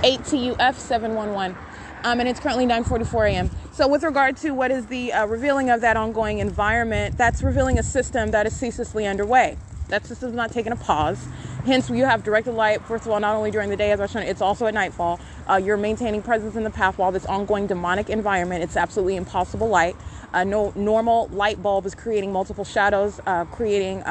8TUF 711, and it's currently 9:44 a.m. So with regard to what is the revealing of that ongoing environment, that's revealing a system that is ceaselessly underway. That system's not taking a pause. Hence, you have directed light, first of all, not only during the day, as I was showing, it's also at nightfall. You're maintaining presence in the path while this ongoing demonic environment. It's absolutely impossible light. No normal light bulb is creating multiple shadows, creating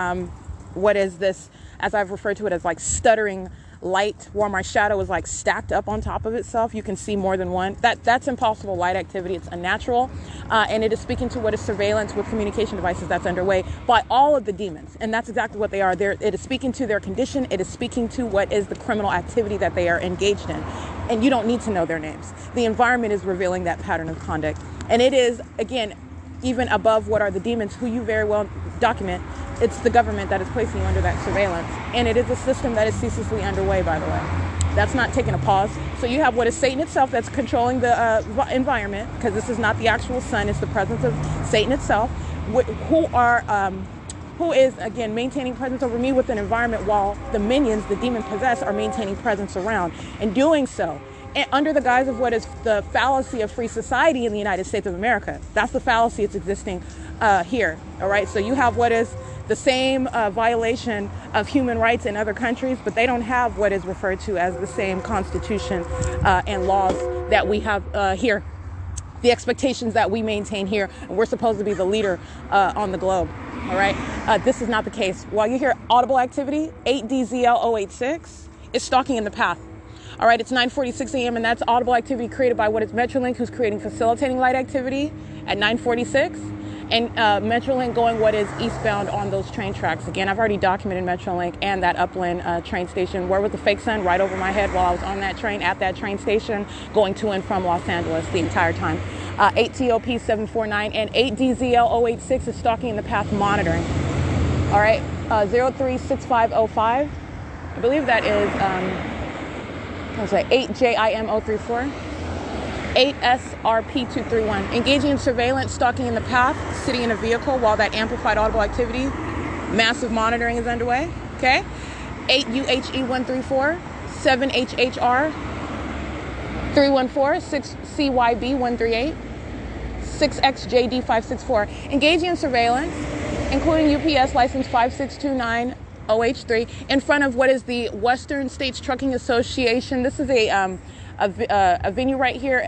what is this, as I've referred to it as like stuttering light, where my shadow is like stacked up on top of itself. You can see more than one. That's impossible light activity. It's unnatural, and it is speaking to what is surveillance with communication devices that's underway by all of the demons, and that's exactly what they are. It is speaking to their condition. It is speaking to what is the criminal activity that they are engaged in, and you don't need to know their names. The environment is revealing that pattern of conduct, and it is, again, even above what are the demons who you very well document. It's the government that is placing you under that surveillance. And it is a system that is ceaselessly underway, by the way. That's not taking a pause. So you have what is Satan itself that's controlling the environment, because this is not the actual sun, it's the presence of Satan itself, who is, again, maintaining presence over me with an environment while the minions, the demon possessed, are maintaining presence around. And doing so, and under the guise of what is the fallacy of free society in the United States of America. That's the fallacy it's existing here, all right? So you have what is the same violation of human rights in other countries, but they don't have what is referred to as the same constitution and laws that we have here. The expectations that we maintain here, and we're supposed to be the leader on the globe, all right? This is not the case. While you hear audible activity, 8DZL086 is stalking in the path. All right, it's 9:46 a.m. and that's audible activity created by what is Metrolink, who's creating facilitating light activity at 9:46, and Metrolink going what is eastbound on those train tracks. Again, I've already documented Metrolink and that Upland train station. Where was the fake sun? Right over my head while I was on that train at that train station going to and from Los Angeles the entire time. 8TOP 749 and 8DZL086 is stalking in the path monitoring. All right, 036505. I believe that is 8JIM034, 8SRP231. Engaging in surveillance, stalking in the path, sitting in a vehicle while that amplified audible activity, massive monitoring is underway, okay? 8UHE134, 7HHR 314, 6CYB138, 6XJD564. Engaging in surveillance, including UPS license 5629, OH3, in front of what is the Western States Trucking Association. This is a venue right here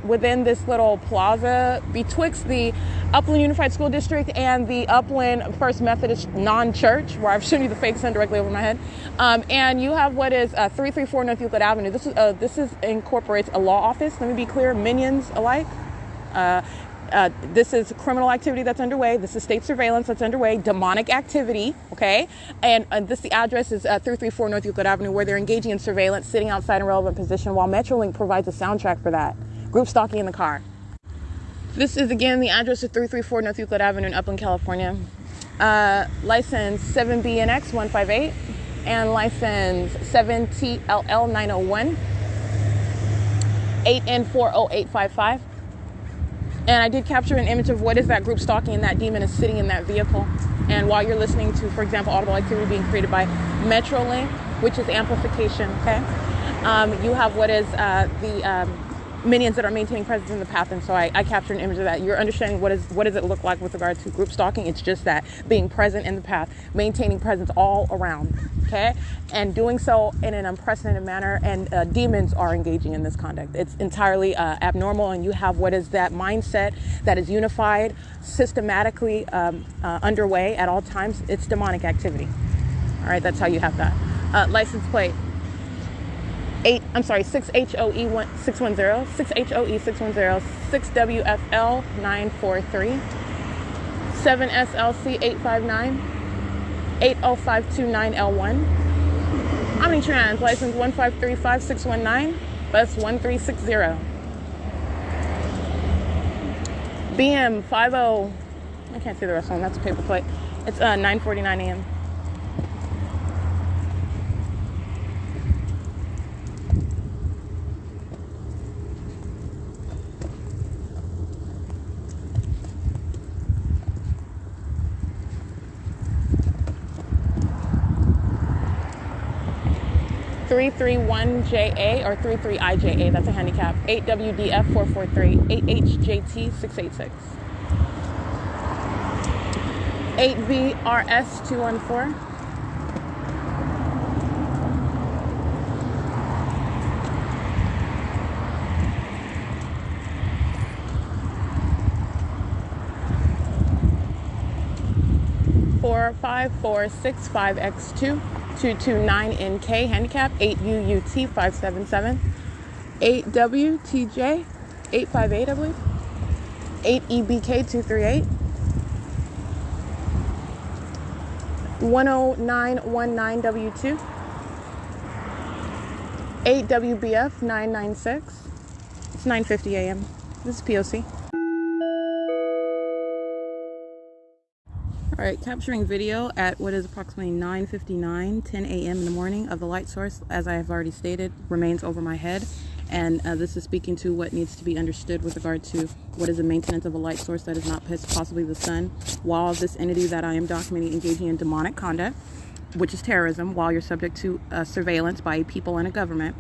within this little plaza betwixt the Upland Unified School District and the Upland First Methodist non-church, where I've shown you the fake sun directly over my head. And you have what is 334 North Euclid Avenue. This incorporates a law office. Let me be clear, minions alike. This is criminal activity that's underway. This is state surveillance that's underway, demonic activity, okay? And the address is 334 North Euclid Avenue, where they're engaging in surveillance, sitting outside in relevant position, while Metrolink provides a soundtrack for that. Group stalking in the car. This is, again, the address of 334 North Euclid Avenue in Upland, California. License 7BNX158, and license 7TLL901 8N40855. And I did capture an image of what is that group stalking, and that demon is sitting in that vehicle. And while you're listening to, for example, audible activity being created by Metrolink, which is amplification, okay? You have what is the minions that are maintaining presence in the path, and so I captured an image of that. You're understanding what does it look like with regard to group stalking. It's just that, being present in the path, maintaining presence all around, okay? And doing so in an unprecedented manner, and demons are engaging in this conduct. It's entirely abnormal, and you have what is that mindset that is unified, systematically underway at all times. It's demonic activity. All right, that's how you have that. License plate 6HOE 610, 6HOE 610, 6WFL 943, 7SLC 859, 80529L1. Omnitrans license 1535619, bus 1360. BM 50, I can't see the rest of them, that's a paper plate. It's 9:49 a.m. 331JA or 33IJA, that's a handicap. 8WDF 443, 8HJT 686. 8VRS 214. 45465X2 229NK handicap. 8UUT 577. 8WTJ 858, I believe. 8EBK 238. 10919W2. 8WBF 996. It's 9:50 a.m. This is P.O.C. All right, capturing video at what is approximately 9:59, 10 a.m. in the morning of the light source, as I have already stated, remains over my head. And this is speaking to what needs to be understood with regard to what is the maintenance of a light source that is not possibly the sun, while this entity that I am documenting engaging in demonic conduct, which is terrorism, while you're subject to surveillance by a people and a government.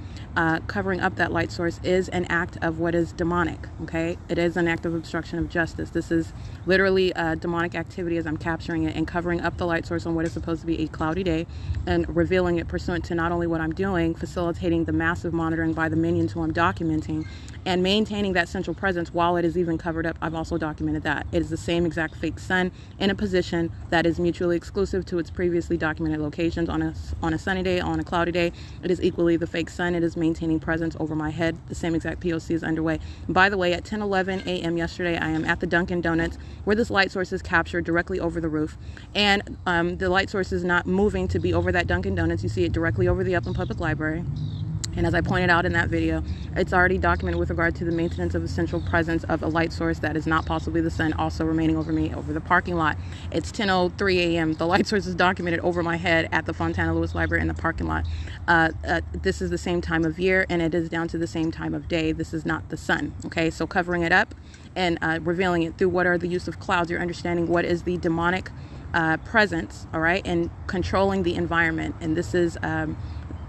Covering up that light source is an act of what is demonic, okay? It is an act of obstruction of justice. This is literally demonic activity as I'm capturing it and covering up the light source on what is supposed to be a cloudy day and revealing it pursuant to not only what I'm doing, facilitating the massive monitoring by the minions who I'm documenting, and maintaining that central presence while it is even covered up. I've also documented that. It is the same exact fake sun in a position that is mutually exclusive to its previously documented locations. On a sunny day, on a cloudy day, it is equally the fake sun. It is maintaining presence over my head. The same exact P.O.C. is underway. By the way, at 10:11 a.m. yesterday, I am at the Dunkin' Donuts where this light source is captured directly over the roof. And the light source is not moving to be over that Dunkin' Donuts. You see it directly over the Upland Public Library. And as I pointed out in that video, it's already documented with regard to the maintenance of a central presence of a light source that is not possibly the sun also remaining over me over the parking lot. It's 10:03 a.m. The light source is documented over my head at the Fontana Lewis Library in the parking lot. This is the same time of year, and it is down to the same time of day. This is not the sun, okay? So covering it up and revealing it through what are the use of clouds, you're understanding what is the demonic presence, all right, and controlling the environment. And this is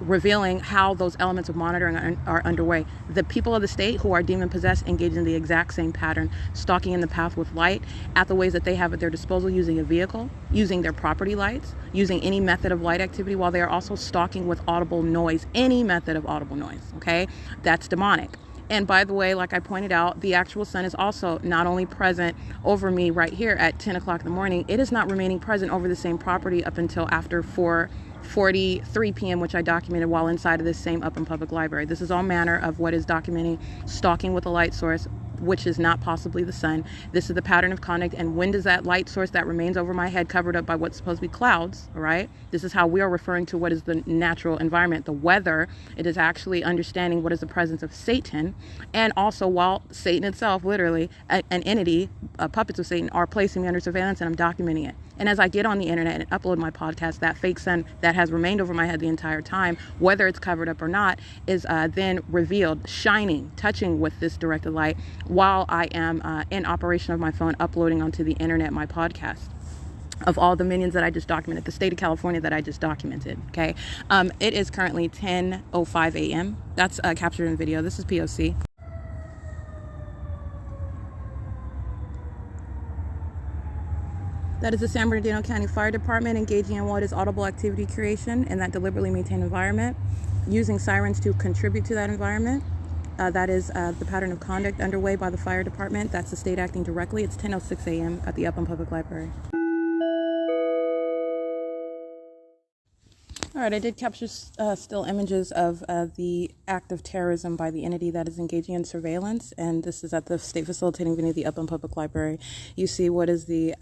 revealing how those elements of monitoring are underway. The people of the state who are demon possessed engage in the exact same pattern, stalking in the path with light at the ways that they have at their disposal, using a vehicle, using their property lights, using any method of light activity, while they are also stalking with audible noise, any method of audible noise, okay? That's demonic. And by the way, like I pointed out, the actual sun is also not only present over me right here at 10 o'clock in the morning, it is not remaining present over the same property up until after 4:43 p.m., which I documented while inside of this same Upland Public Library. This is all manner of what is documenting stalking with a light source, which is not possibly the sun. This is the pattern of conduct. And when does that light source that remains over my head covered up by what's supposed to be clouds, all right? This is how we are referring to what is the natural environment, the weather. It is actually understanding what is the presence of Satan. And also, while Satan itself, literally, an entity, puppets of Satan, are placing me under surveillance, and I'm documenting it. And as I get on the internet and upload my podcast, that fake sun that has remained over my head the entire time, whether it's covered up or not, is then revealed, shining, touching with this directed light while I am in operation of my phone, uploading onto the internet my podcast of all the minions that I just documented, the state of California that I just documented. Okay, it is currently 10:05 a.m. That's captured in video. This is P.O.C. That is the San Bernardino County Fire Department engaging in what is audible activity creation in that deliberately maintained environment, using sirens to contribute to that environment. That is the pattern of conduct underway by the fire department. That's the state acting directly. It's 10:06 a.m. at the Upland Public Library. All right, I did capture still images of the act of terrorism by the entity that is engaging in surveillance, and this is at the state facilitating venue of the Upland Public Library. You see what is the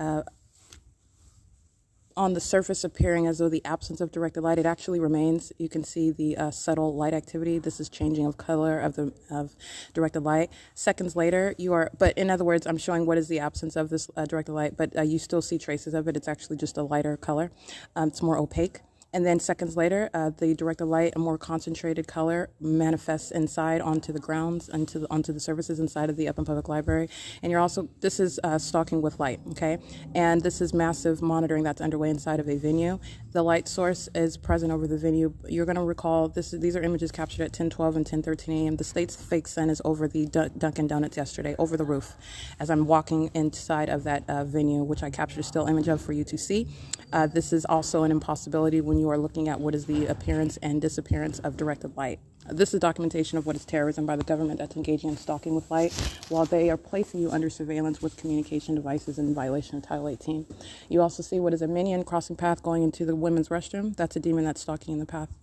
on the surface appearing as though the absence of directed light. It actually remains. You can see the subtle light activity. This is changing of color of directed light. Seconds later, but in other words, I'm showing what is the absence of this directed light, but you still see traces of it. It's actually just a lighter color. It's more opaque. And then seconds later, the directed light, a more concentrated color, manifests inside onto the grounds, onto the surfaces inside of the Upland Public Library. And this is stalking with light, okay? And this is massive monitoring that's underway inside of a venue. The light source is present over the venue. You're going to recall, these are images captured at 10:12 and 10:13 a.m. The state's fake sun is over the Dunkin' Donuts yesterday, over the roof, as I'm walking inside of that venue, which I captured a still image of for you to see. This is also an impossibility when you are looking at what is the appearance and disappearance of directed light. This is documentation of what is terrorism by the government that's engaging in stalking with light while they are placing you under surveillance with communication devices in violation of Title 18. You also see what is a minion crossing path going into the women's restroom. That's a demon that's stalking in the path.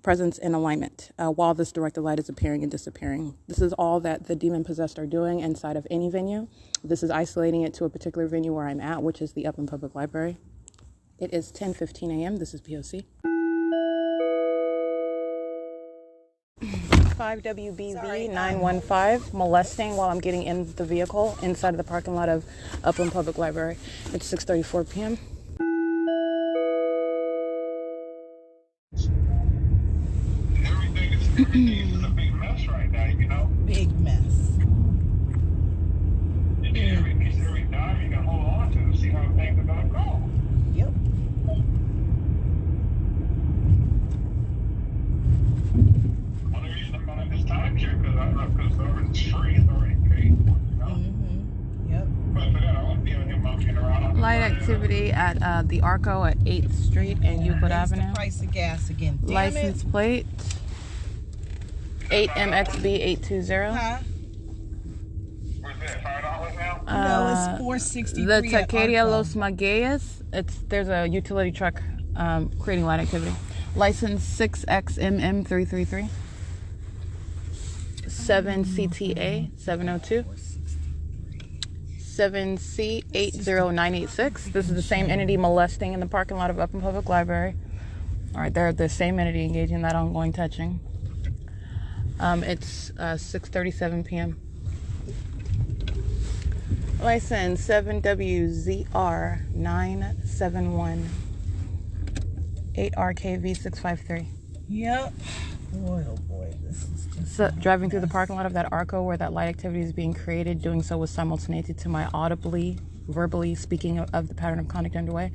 Presence in alignment while this directed light is appearing and disappearing. This is all that the demon possessed are doing inside of any venue. This is isolating it to a particular venue where I'm at, which is the Upland Public Library. It is 10:15 a.m. This is P.O.C. 5WBV 915, molesting while I'm getting in the vehicle inside of the parking lot of Upland Public Library. It's 6:34 p.m. Everything is a big mess right now, you know? Big mess. Every dime you can hold on to see how things are going to go. Yep. Only reason I'm going to this time here because it's free, it's already paid for, you know? Mm-hmm. Yep. But for that, I wouldn't be able to get monkeying around. Light activity at the Arco at 8th Street and Euclid Avenue. The price of gas again. Damn License plate 8MXB820. Huh? What's that, $5 now? No, it's $4.63. The Taqueria Los Magueyes. There's a utility truck creating light activity. License 6XMM333. 7CTA 702. 7C80986. This is the same entity molesting in the parking lot of Upland Public Library. All right, they're the same entity engaging in that ongoing touching. It's 6:37 p.m. License 7WZR971 8RKV653. Yep. Boy, oh boy, this is just... So, driving through the parking lot of that Arco where that light activity is being created, doing so with simultaneity to my verbally speaking of the pattern of conduct underway.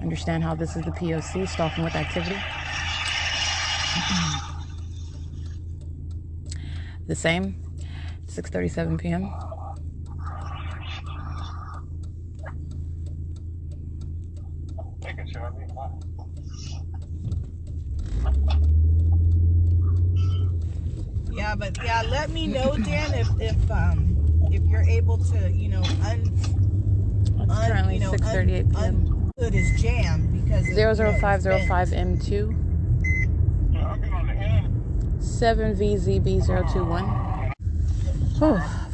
Understand how this is the P.O.C. stalking with activity. The same, 6:37 p.m. Yeah, but let me know, Dan, if you're able to, currently 6:38 p.m. Unhood is jammed because 00505M2 7VZB021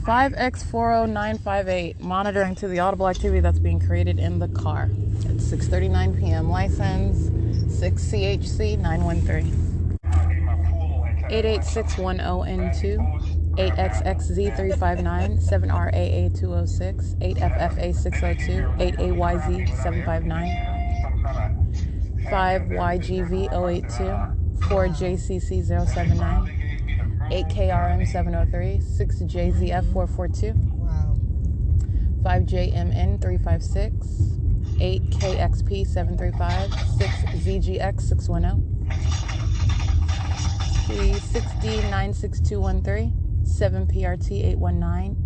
5X40958, monitoring to the audible activity that's being created in the car. It's 6:39 p.m. License 6CHC913 88610N2 8XXZ359, 7RAA206, 8FFA602, 8AYZ759, 5YGV082, 4JCC079, 8KRM703, 6JZF442, Wow. 5JMN356, 8KXP735, 6ZGX610, 360-96213, 7PRT819,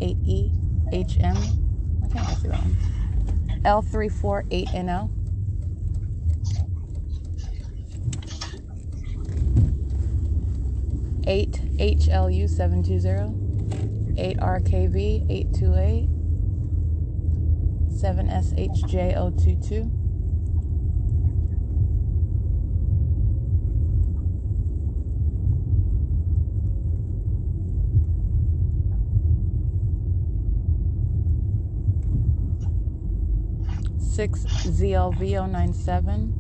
8EHM, I can't see that one, L348NO, 8HLU720, 8RKV828, 7SHJ022, 6ZLV097,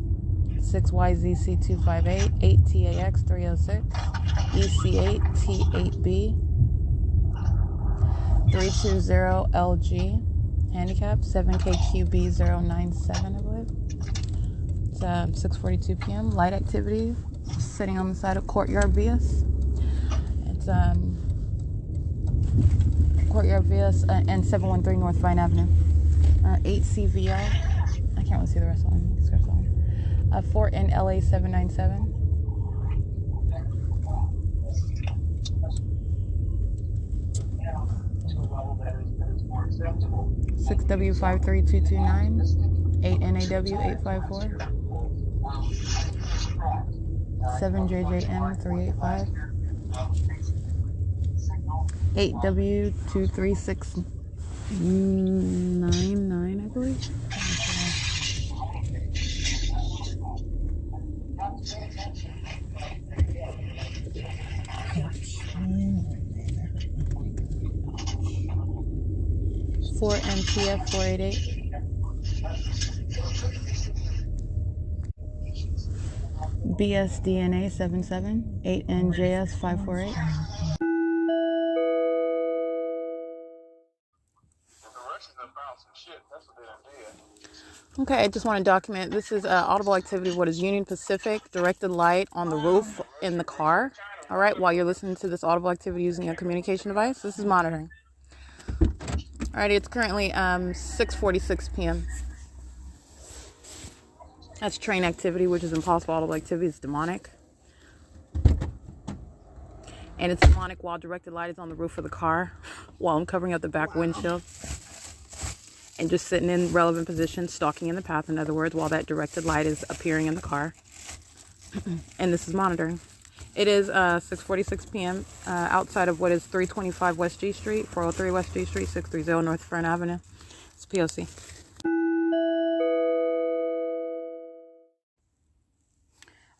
6YZC258, 8TAX306, EC8T8B, 320LG, handicap, 7KQB097, I believe. It's 6:42 p.m. Light activity, sitting on the side of Courtyard VS. It's Courtyard VS and 713 North Vine Avenue. 8CVL. I can't really see the rest of them. 4NLA797. 6W53229, 8NAW854, 7JJM385, 8W23699, I believe. 4MPF488, BSDNA77, 8NJS548. Okay, I just want to document, this is audible activity of what is Union Pacific, directed light on the roof in the car. All right, while you're listening to this audible activity using a communication device, this is monitoring. All right, it's currently 6:46 p.m. That's train activity, which is impossible audible activity. It's demonic. And it's demonic while directed light is on the roof of the car, while I'm covering up the back windshield. And just sitting in relevant position, stalking in the path, in other words, while that directed light is appearing in the car. And this is monitoring. It is 6:46 p.m. Outside of what is 325 West G Street, 403 West G Street, 630 North Fern Avenue. It's P.O.C.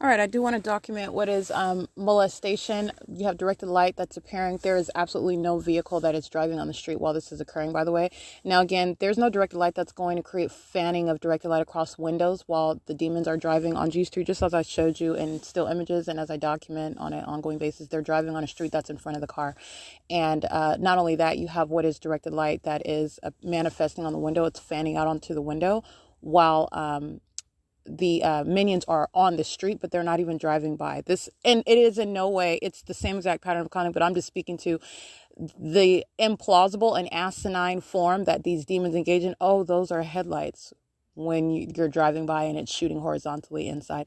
All right, I do want to document what is molestation. You have directed light that's appearing. There is absolutely no vehicle that is driving on the street while this is occurring, by the way. Now, again, there's no directed light that's going to create fanning of directed light across windows while the demons are driving on G Street, just as I showed you in still images and as I document on an ongoing basis. They're driving on a street that's in front of the car. And not only that, you have what is directed light that is manifesting on the window. It's fanning out onto the window while the minions are on the street, but they're not even driving by this. And it is in no way, it's the same exact pattern of conduct, but I'm just speaking to the implausible and asinine form that these demons engage in. Oh, those are headlights when you're driving by and it's shooting horizontally inside.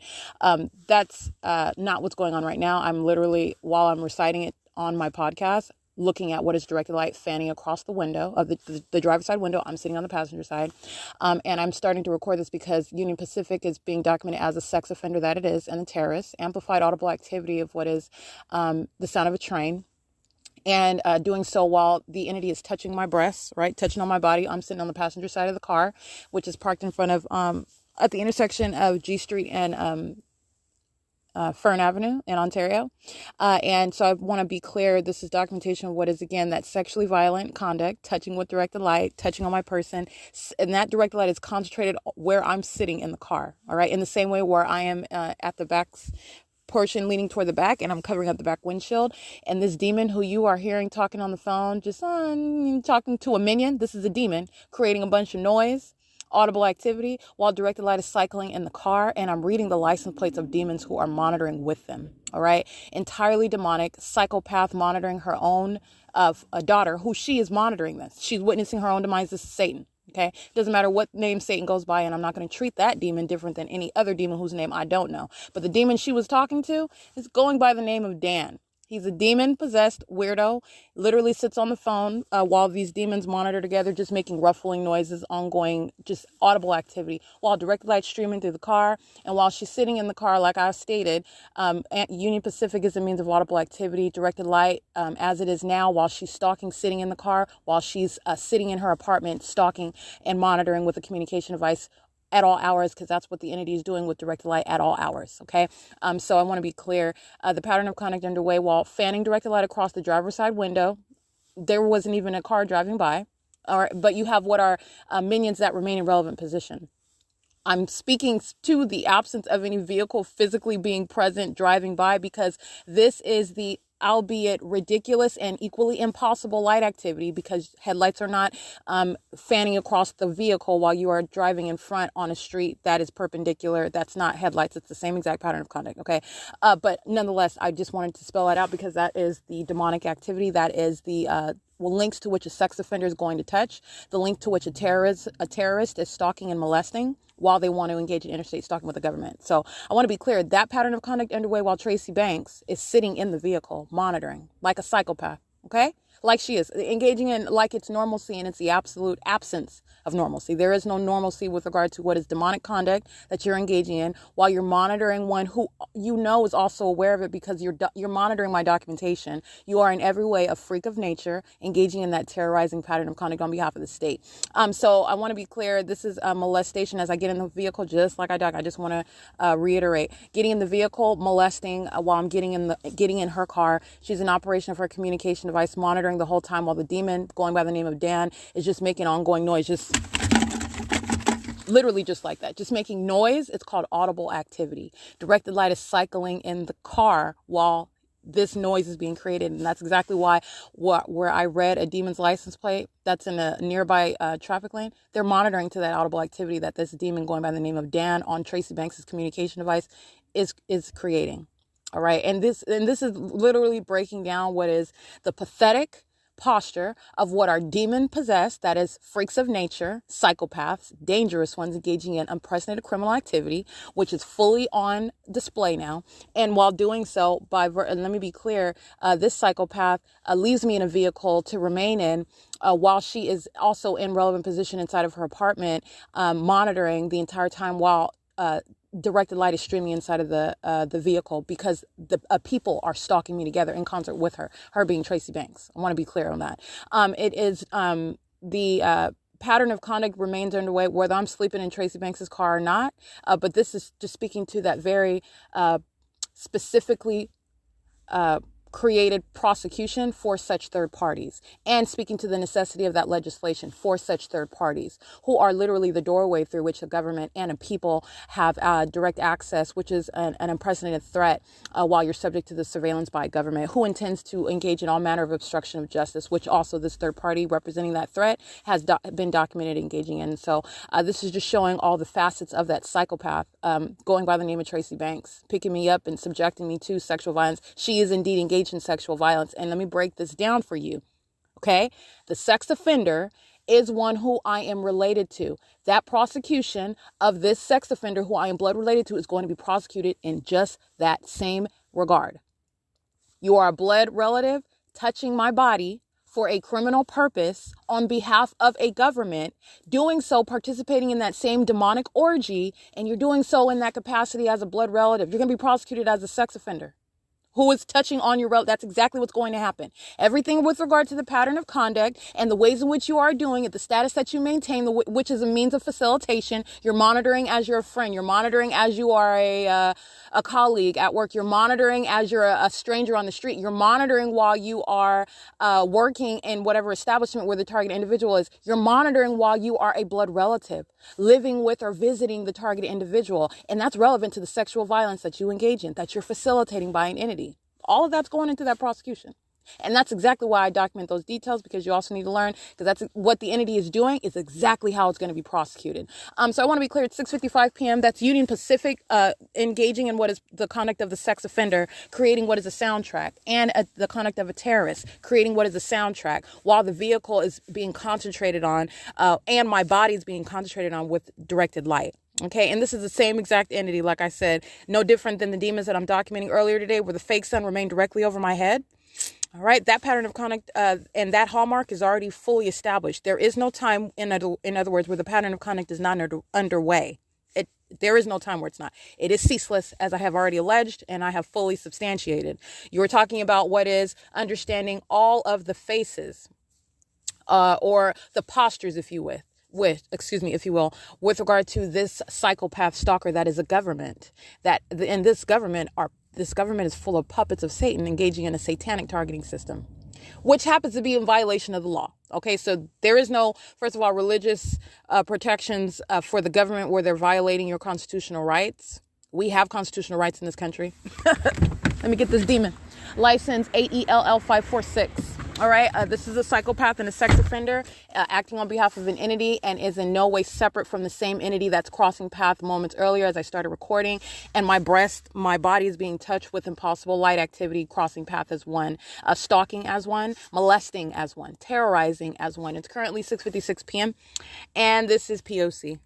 That's not what's going on right now. I'm literally, while I'm reciting it on my podcast, looking at what is directed light fanning across the window of the driver's side window. I'm sitting on the passenger side. And I'm starting to record this because Union Pacific is being documented as a sex offender that it is, and a terrorist. Amplified audible activity of what is the sound of a train. And doing so while the entity is touching my breasts, right? Touching on my body. I'm sitting on the passenger side of the car, which is parked in front of, at the intersection of G Street and Fern Avenue in Ontario. And so I want to be clear, this is documentation of what is, again, that sexually violent conduct, touching with directed light, touching on my person. And that directed light is concentrated where I'm sitting in the car. All right. In the same way where I am at the back portion leaning toward the back, and I'm covering up the back windshield. And this demon who you are hearing talking on the phone, just talking to a minion, this is a demon creating a bunch of noise, audible activity, while directed light is cycling in the car, and I'm reading the license plates of demons who are monitoring with them. All right, entirely demonic, psychopath monitoring her own a daughter who she is monitoring this. She's witnessing her own demise. This is Satan. Okay, doesn't matter what name Satan goes by, and I'm not going to treat that demon different than any other demon whose name I don't know. But the demon she was talking to is going by the name of Dan. He's a demon-possessed weirdo, literally sits on the phone while these demons monitor together, just making ruffling noises, ongoing, just audible activity, while direct light streaming through the car. And while she's sitting in the car, like I stated, Union Pacific is a means of audible activity, directed light as it is now, while she's stalking, sitting in the car, while she's sitting in her apartment, stalking and monitoring with a communication device at all hours, because that's what the entity is doing with directed light at all hours. Okay. So I want to be clear. The pattern of conduct underway while fanning directed light across the driver's side window. There wasn't even a car driving by, but you have what are minions that remain in relevant position. I'm speaking to the absence of any vehicle physically being present, driving by, because this is the albeit ridiculous and equally impossible light activity, because headlights are not fanning across the vehicle while you are driving in front on a street that is perpendicular. That's not headlights. It's the same exact pattern of conduct. Okay. But nonetheless, I just wanted to spell that out, because that is the demonic activity. That is the links to which a sex offender is going to touch, the link to which a terrorist is stalking and molesting while they want to engage in interstate stalking with the government. So I want to be clear, that pattern of conduct underway while Tracy Banks is sitting in the vehicle, monitoring like a psychopath. Okay. Like she is engaging in like it's normalcy, and it's the absolute absence of normalcy. There is no normalcy with regard to what is demonic conduct that you're engaging in while you're monitoring one who you know is also aware of it, because you're monitoring my documentation. You are in every way a freak of nature, engaging in that terrorizing pattern of conduct on behalf of the state. So I want to be clear. This is a molestation. As I get in the vehicle, just like I duck, I just want to reiterate, getting in the vehicle, molesting while I'm getting in her car. She's in operation of her communication device, monitoring the whole time, while the demon going by the name of Dan is just making ongoing noise, just literally just like that, just making noise. It's called audible activity. Directed light is cycling in the car while this noise is being created. And that's exactly why where I read a demon's license plate that's in a nearby traffic lane, they're monitoring to that audible activity that this demon going by the name of Dan on Tracy Banks's communication device is creating. All right. And this is literally breaking down what is the pathetic posture of what are demon possessed, that is freaks of nature, psychopaths, dangerous ones engaging in unprecedented criminal activity, which is fully on display now. And while doing so, and let me be clear, this psychopath leaves me in a vehicle to remain in while she is also in relevant position inside of her apartment, monitoring the entire time while directed light is streaming inside of the vehicle, because the people are stalking me together in concert with her being Tracy Banks. I want to be clear on that. It is the pattern of conduct remains underway, whether I'm sleeping in Tracy Banks's car or not. But this is just speaking to that very specifically created prosecution for such third parties, and speaking to the necessity of that legislation for such third parties who are literally the doorway through which a government and a people have direct access, which is an unprecedented threat while you're subject to the surveillance by a government who intends to engage in all manner of obstruction of justice, which also this third party representing that threat has been documented engaging in. So this is just showing all the facets of that psychopath going by the name of Tracy Banks, picking me up and subjecting me to sexual violence. She is indeed engaged in sexual violence. And let me break this down for you. Okay. The sex offender is one who I am related to. That prosecution of this sex offender who I am blood related to is going to be prosecuted in just that same regard. You are a blood relative touching my body for a criminal purpose on behalf of a government, doing so, participating in that same demonic orgy, and you're doing so in that capacity as a blood relative. You're going to be prosecuted as a sex offender who is touching on your relative. That's exactly what's going to happen. Everything with regard to the pattern of conduct and the ways in which you are doing it, the status that you maintain, which is a means of facilitation. You're monitoring as you're a friend. You're monitoring as you are a colleague at work. You're monitoring as you're a stranger on the street. You're monitoring while you are working in whatever establishment where the target individual is. You're monitoring while you are a blood relative, living with or visiting the target individual. And that's relevant to the sexual violence that you engage in, that you're facilitating by an entity. All of that's going into that prosecution. And that's exactly why I document those details, because you also need to learn, because that's what the entity is doing is exactly how it's going to be prosecuted. So I want to be clear, it's 6:55 p.m. That's Union Pacific engaging in what is the conduct of the sex offender, creating what is a soundtrack, and the conduct of a terrorist, creating what is a soundtrack, while the vehicle is being concentrated on, and my body is being concentrated on with directed light. Okay, and this is the same exact entity, like I said, no different than the demons that I'm documenting earlier today, where the fake sun remained directly over my head. All right, that pattern of conduct and that hallmark is already fully established. There is no time, in other words, where the pattern of conduct is not underway. There is no time where it's not. It is ceaseless, as I have already alleged, and I have fully substantiated. You were talking about what is understanding all of the faces or the postures, if you will. If you will, with regard to this psychopath stalker that is a government, this government is full of puppets of Satan engaging in a satanic targeting system, which happens to be in violation of the law. Okay, so there is no, first of all, religious protections for the government where they're violating your constitutional rights. We have constitutional rights in this country. Let me get this demon. License AELL 546. All right, this is a psychopath and a sex offender acting on behalf of an entity and is in no way separate from the same entity that's crossing path moments earlier as I started recording. And my body is being touched with impossible light activity, crossing path as one, stalking as one, molesting as one, terrorizing as one. It's currently 6:56 p.m. and this is P.O.C.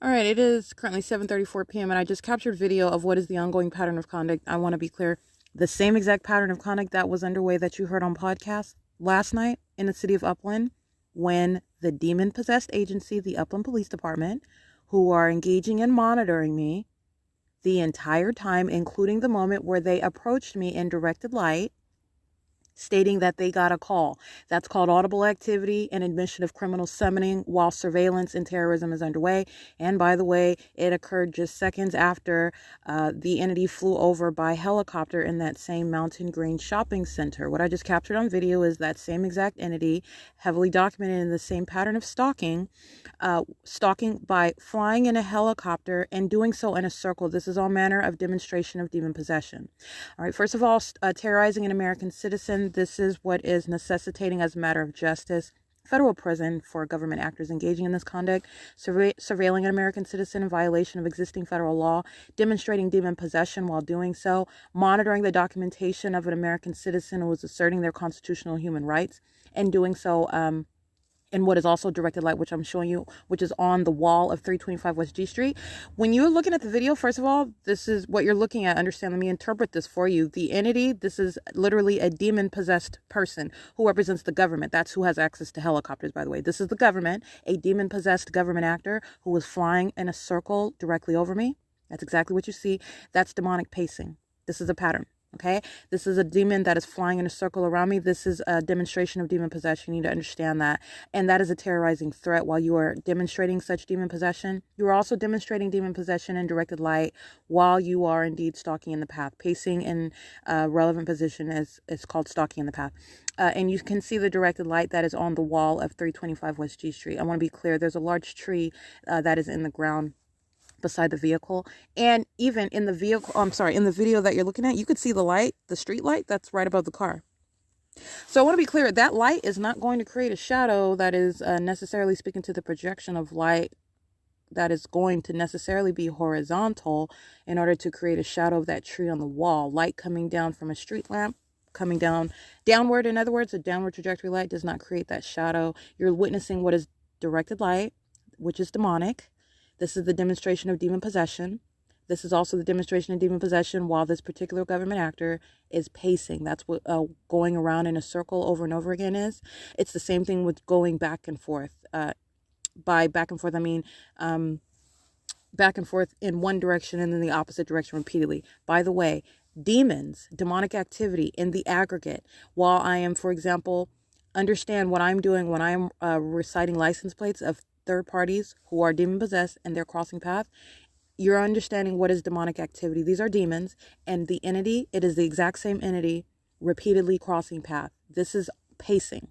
All right, it is currently 7:34 p.m. and I just captured video of what is the ongoing pattern of conduct. I want to be clear. The same exact pattern of conduct that was underway that you heard on podcast last night in the city of Upland, when the demon-possessed agency, the Upland Police Department, who are engaging in monitoring me the entire time, including the moment where they approached me in directed light, stating that they got a call. That's called audible activity and admission of criminal summoning while surveillance and terrorism is underway. And by the way, it occurred just seconds after the entity flew over by helicopter in that same Mountain Green shopping center. What I just captured on video is that same exact entity, heavily documented in the same pattern of stalking by flying in a helicopter and doing so in a circle. This is all manner of demonstration of demon possession. All right, first of all, terrorizing an American citizen. This is what is necessitating, as a matter of justice, federal prison for government actors engaging in this conduct, surveilling an American citizen in violation of existing federal law, demonstrating demon possession while doing so, monitoring the documentation of an American citizen who is asserting their constitutional human rights, and doing so in what is also directed light, which I'm showing you, which is on the wall of 325 West G Street. When you're looking at the video, first of all, this is what you're looking at. Understand, let me interpret this for you. The entity, this is literally a demon-possessed person who represents the government. That's who has access to helicopters, by the way. This is the government, a demon-possessed government actor who was flying in a circle directly over me. That's exactly what you see. That's demonic pacing. This is a pattern. Okay, this is a demon that is flying in a circle around me. This is a demonstration of demon possession. You need to understand that. And that is a terrorizing threat. While you are demonstrating such demon possession, you are also demonstrating demon possession in directed light while you are indeed stalking in the path. Pacing in a relevant position is called stalking in the path. And you can see the directed light that is on the wall of 325 West G Street. I want to be clear. There's a large tree that is in the ground beside the vehicle, and even in the in the video that you're looking at, you could see the light, the street light that's right above the car. So I want to be clear, that light is not going to create a shadow that is necessarily speaking to the projection of light that is going to necessarily be horizontal in order to create a shadow of that tree on the wall. Light coming down from a street lamp, coming downward, in other words, a downward trajectory light does not create that shadow. You're witnessing what is directed light, which is demonic. This is the demonstration of demon possession. This is also the demonstration of demon possession while this particular government actor is pacing. That's what going around in a circle over and over again is. It's the same thing with going back and forth. by back and forth, I mean back and forth in one direction and then the opposite direction repeatedly. By the way, demons, demonic activity in the aggregate, while I am, for example, understand what I'm doing when I'm reciting license plates of third parties who are demon possessed and they're crossing path, you're understanding what is demonic activity. These are demons, and the entity, it is the exact same entity repeatedly crossing path. This is pacing.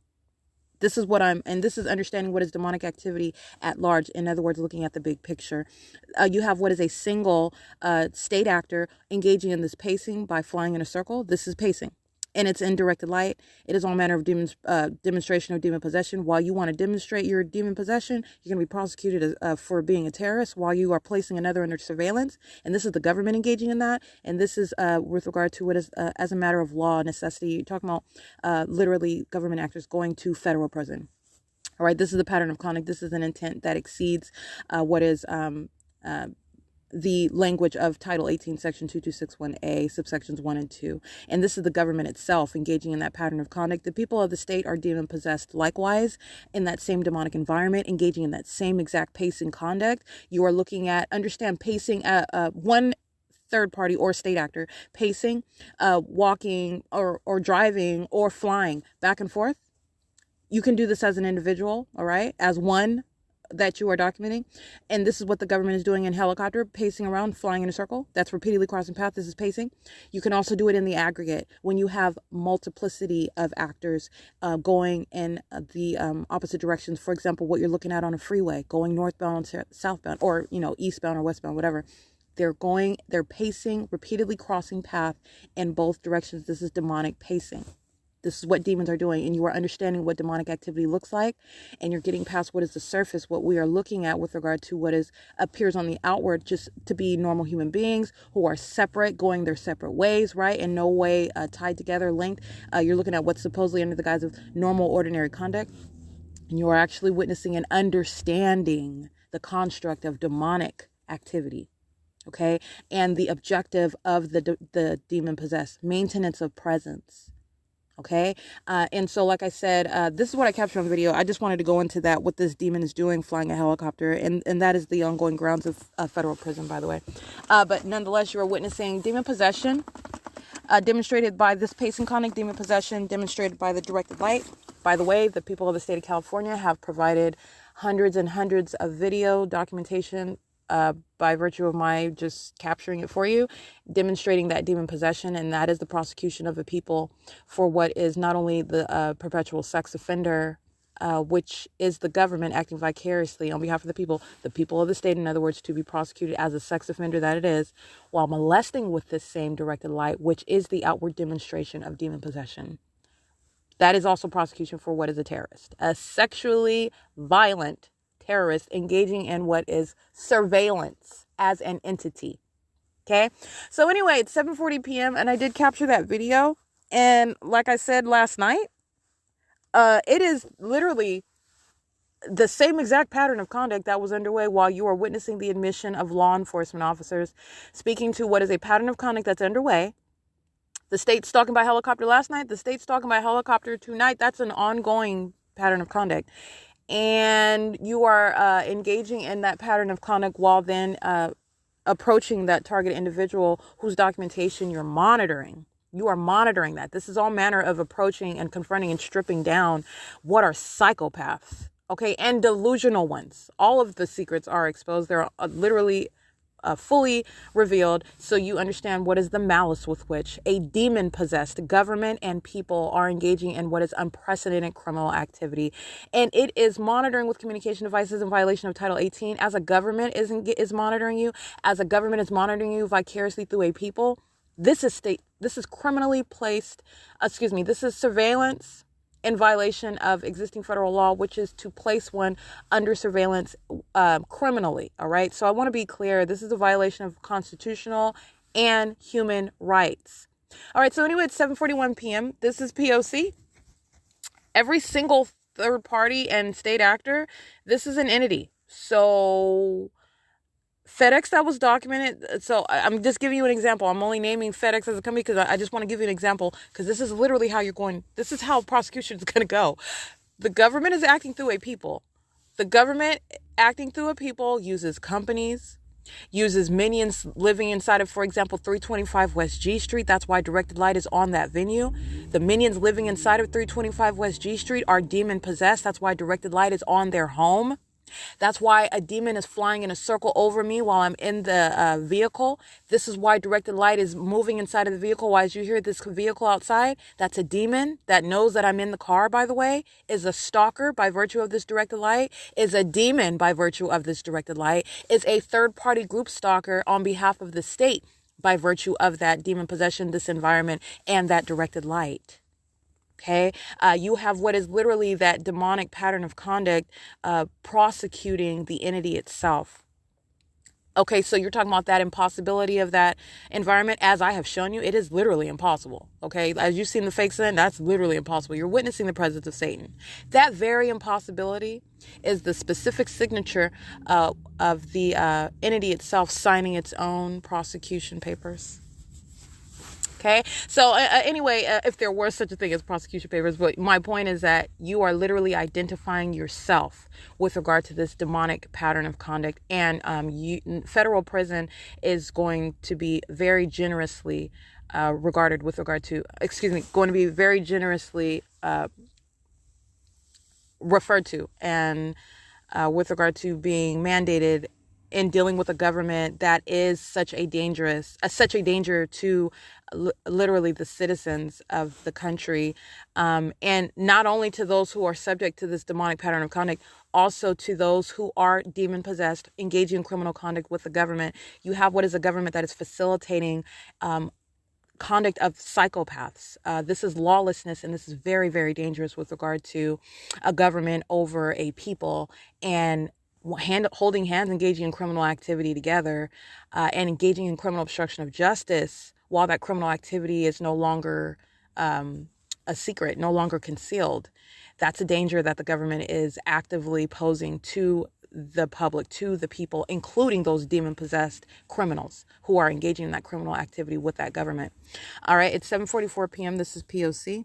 This is this is understanding what is demonic activity at large. In other words, looking at the big picture. You have what is a single state actor engaging in this pacing by flying in a circle. This is pacing. And it's in directed light. It is all manner of demonstration of demon possession. While you want to demonstrate your demon possession, you're going to be prosecuted for being a terrorist while you are placing another under surveillance. And this is the government engaging in that. And this is with regard to what is as a matter of law, necessity. You're talking about literally government actors going to federal prison. All right, this is the pattern of conduct. This is an intent that exceeds what is the language of Title 18, Section 2261A, subsections 1 and 2. And this is the government itself engaging in that pattern of conduct. The people of the state are demon possessed likewise in that same demonic environment, engaging in that same exact pacing conduct. You are looking at, understand pacing, one third party or state actor pacing, walking or driving or flying back and forth. You can do this as an individual, all right, as one that you are documenting. And this is what the government is doing in helicopter, pacing around, flying in a circle. That's repeatedly crossing path. This is pacing. You can also do it in the aggregate when you have multiplicity of actors going in the opposite directions. For example, what you're looking at on a freeway, going northbound or southbound, or, eastbound or westbound, whatever. They're pacing, repeatedly crossing path in both directions. This is demonic pacing. This is what demons are doing, and you are understanding what demonic activity looks like, and you're getting past what is the surface, what we are looking at with regard to what appears on the outward just to be normal human beings who are separate, going their separate ways, right? In no way tied together, linked. You're looking at what's supposedly under the guise of normal, ordinary conduct, and you are actually witnessing and understanding the construct of demonic activity. Okay, and the objective of the demon possessed, maintenance of presence. Okay. And so, like I said, this is what I captured on video. I just wanted to go into that, what this demon is doing, flying a helicopter. And that is the ongoing grounds of federal prison, by the way. But nonetheless, you are witnessing demon possession, demonstrated by this pacing conduct, demon possession demonstrated by the directed light. By the way, the people of the state of California have provided hundreds and hundreds of video documentation by virtue of my just capturing it for you, demonstrating that demon possession, and that is the prosecution of the people for what is not only the perpetual sex offender, which is the government acting vicariously on behalf of the people of the state, in other words, to be prosecuted as a sex offender that it is, while molesting with this same directed light, which is the outward demonstration of demon possession. That is also prosecution for what is a terrorist, a sexually violent terrorist engaging in what is surveillance as an entity. Okay. So anyway, it's 7:40 p.m. and I did capture that video. And like I said last night, it is literally the same exact pattern of conduct that was underway while you are witnessing the admission of law enforcement officers speaking to what is a pattern of conduct that's underway. The state stalking by helicopter last night, the state stalking by helicopter tonight. That's an ongoing pattern of conduct. And you are engaging in that pattern of conduct while then approaching that target individual whose documentation you're monitoring. You are monitoring that. This is all manner of approaching and confronting and stripping down what are psychopaths, okay, and delusional ones. All of the secrets are exposed. They're literally fully revealed, so you understand what is the malice with which a demon-possessed government and people are engaging in what is unprecedented criminal activity. And it is monitoring with communication devices in violation of Title 18. As a government is monitoring you, as a government is monitoring you vicariously through a people, this is criminally placed, this is surveillance in violation of existing federal law, which is to place one under surveillance criminally. All right. So I want to be clear. This is a violation of constitutional and human rights. All right. So anyway, it's 7:41 p.m. This is P.O.C. Every single third party and state actor, this is an entity. So FedEx that was documented. So I'm just giving you an example. I'm only naming FedEx as a company because I just want to give you an example, because this is literally how this is how prosecution is going to go. The government is acting through a people. The government acting through a people uses companies, uses minions living inside of, for example, 325 West G Street. That's why directed light is on that venue. The minions living inside of 325 West G Street are demon possessed. That's why directed light is on their home. That's why a demon is flying in a circle over me while I'm in the vehicle. This is why directed light is moving inside of the vehicle. Why, as you hear this vehicle outside, that's a demon that knows that I'm in the car, by the way, is a stalker by virtue of this directed light, is a demon by virtue of this directed light, is a third-party group stalker on behalf of the state by virtue of that demon possession, this environment, and that directed light. Okay, you have what is literally that demonic pattern of conduct prosecuting the entity itself. Okay, so you're talking about that impossibility of that environment. As I have shown you, it is literally impossible. Okay, as you've seen the fake sin, that's literally impossible. You're witnessing the presence of Satan. That very impossibility is the specific signature of the entity itself signing its own prosecution papers. Okay, so anyway, if there were such a thing as prosecution papers, but my point is that you are literally identifying yourself with regard to this demonic pattern of conduct, and federal prison is going to be very generously going to be very generously referred to, and with regard to being mandated in dealing with a government that is such a danger to literally the citizens of the country, and not only to those who are subject to this demonic pattern of conduct, also to those who are demon possessed, engaging in criminal conduct with the government. You have what is a government that is facilitating conduct of psychopaths. This is lawlessness, and this is very, very dangerous with regard to a government over a people, and holding hands, engaging in criminal activity together, and engaging in criminal obstruction of justice while that criminal activity is no longer a secret, no longer concealed. That's a danger that the government is actively posing to the public, to the people, including those demon-possessed criminals who are engaging in that criminal activity with that government. All right, it's 7:44 p.m. This is P.O.C.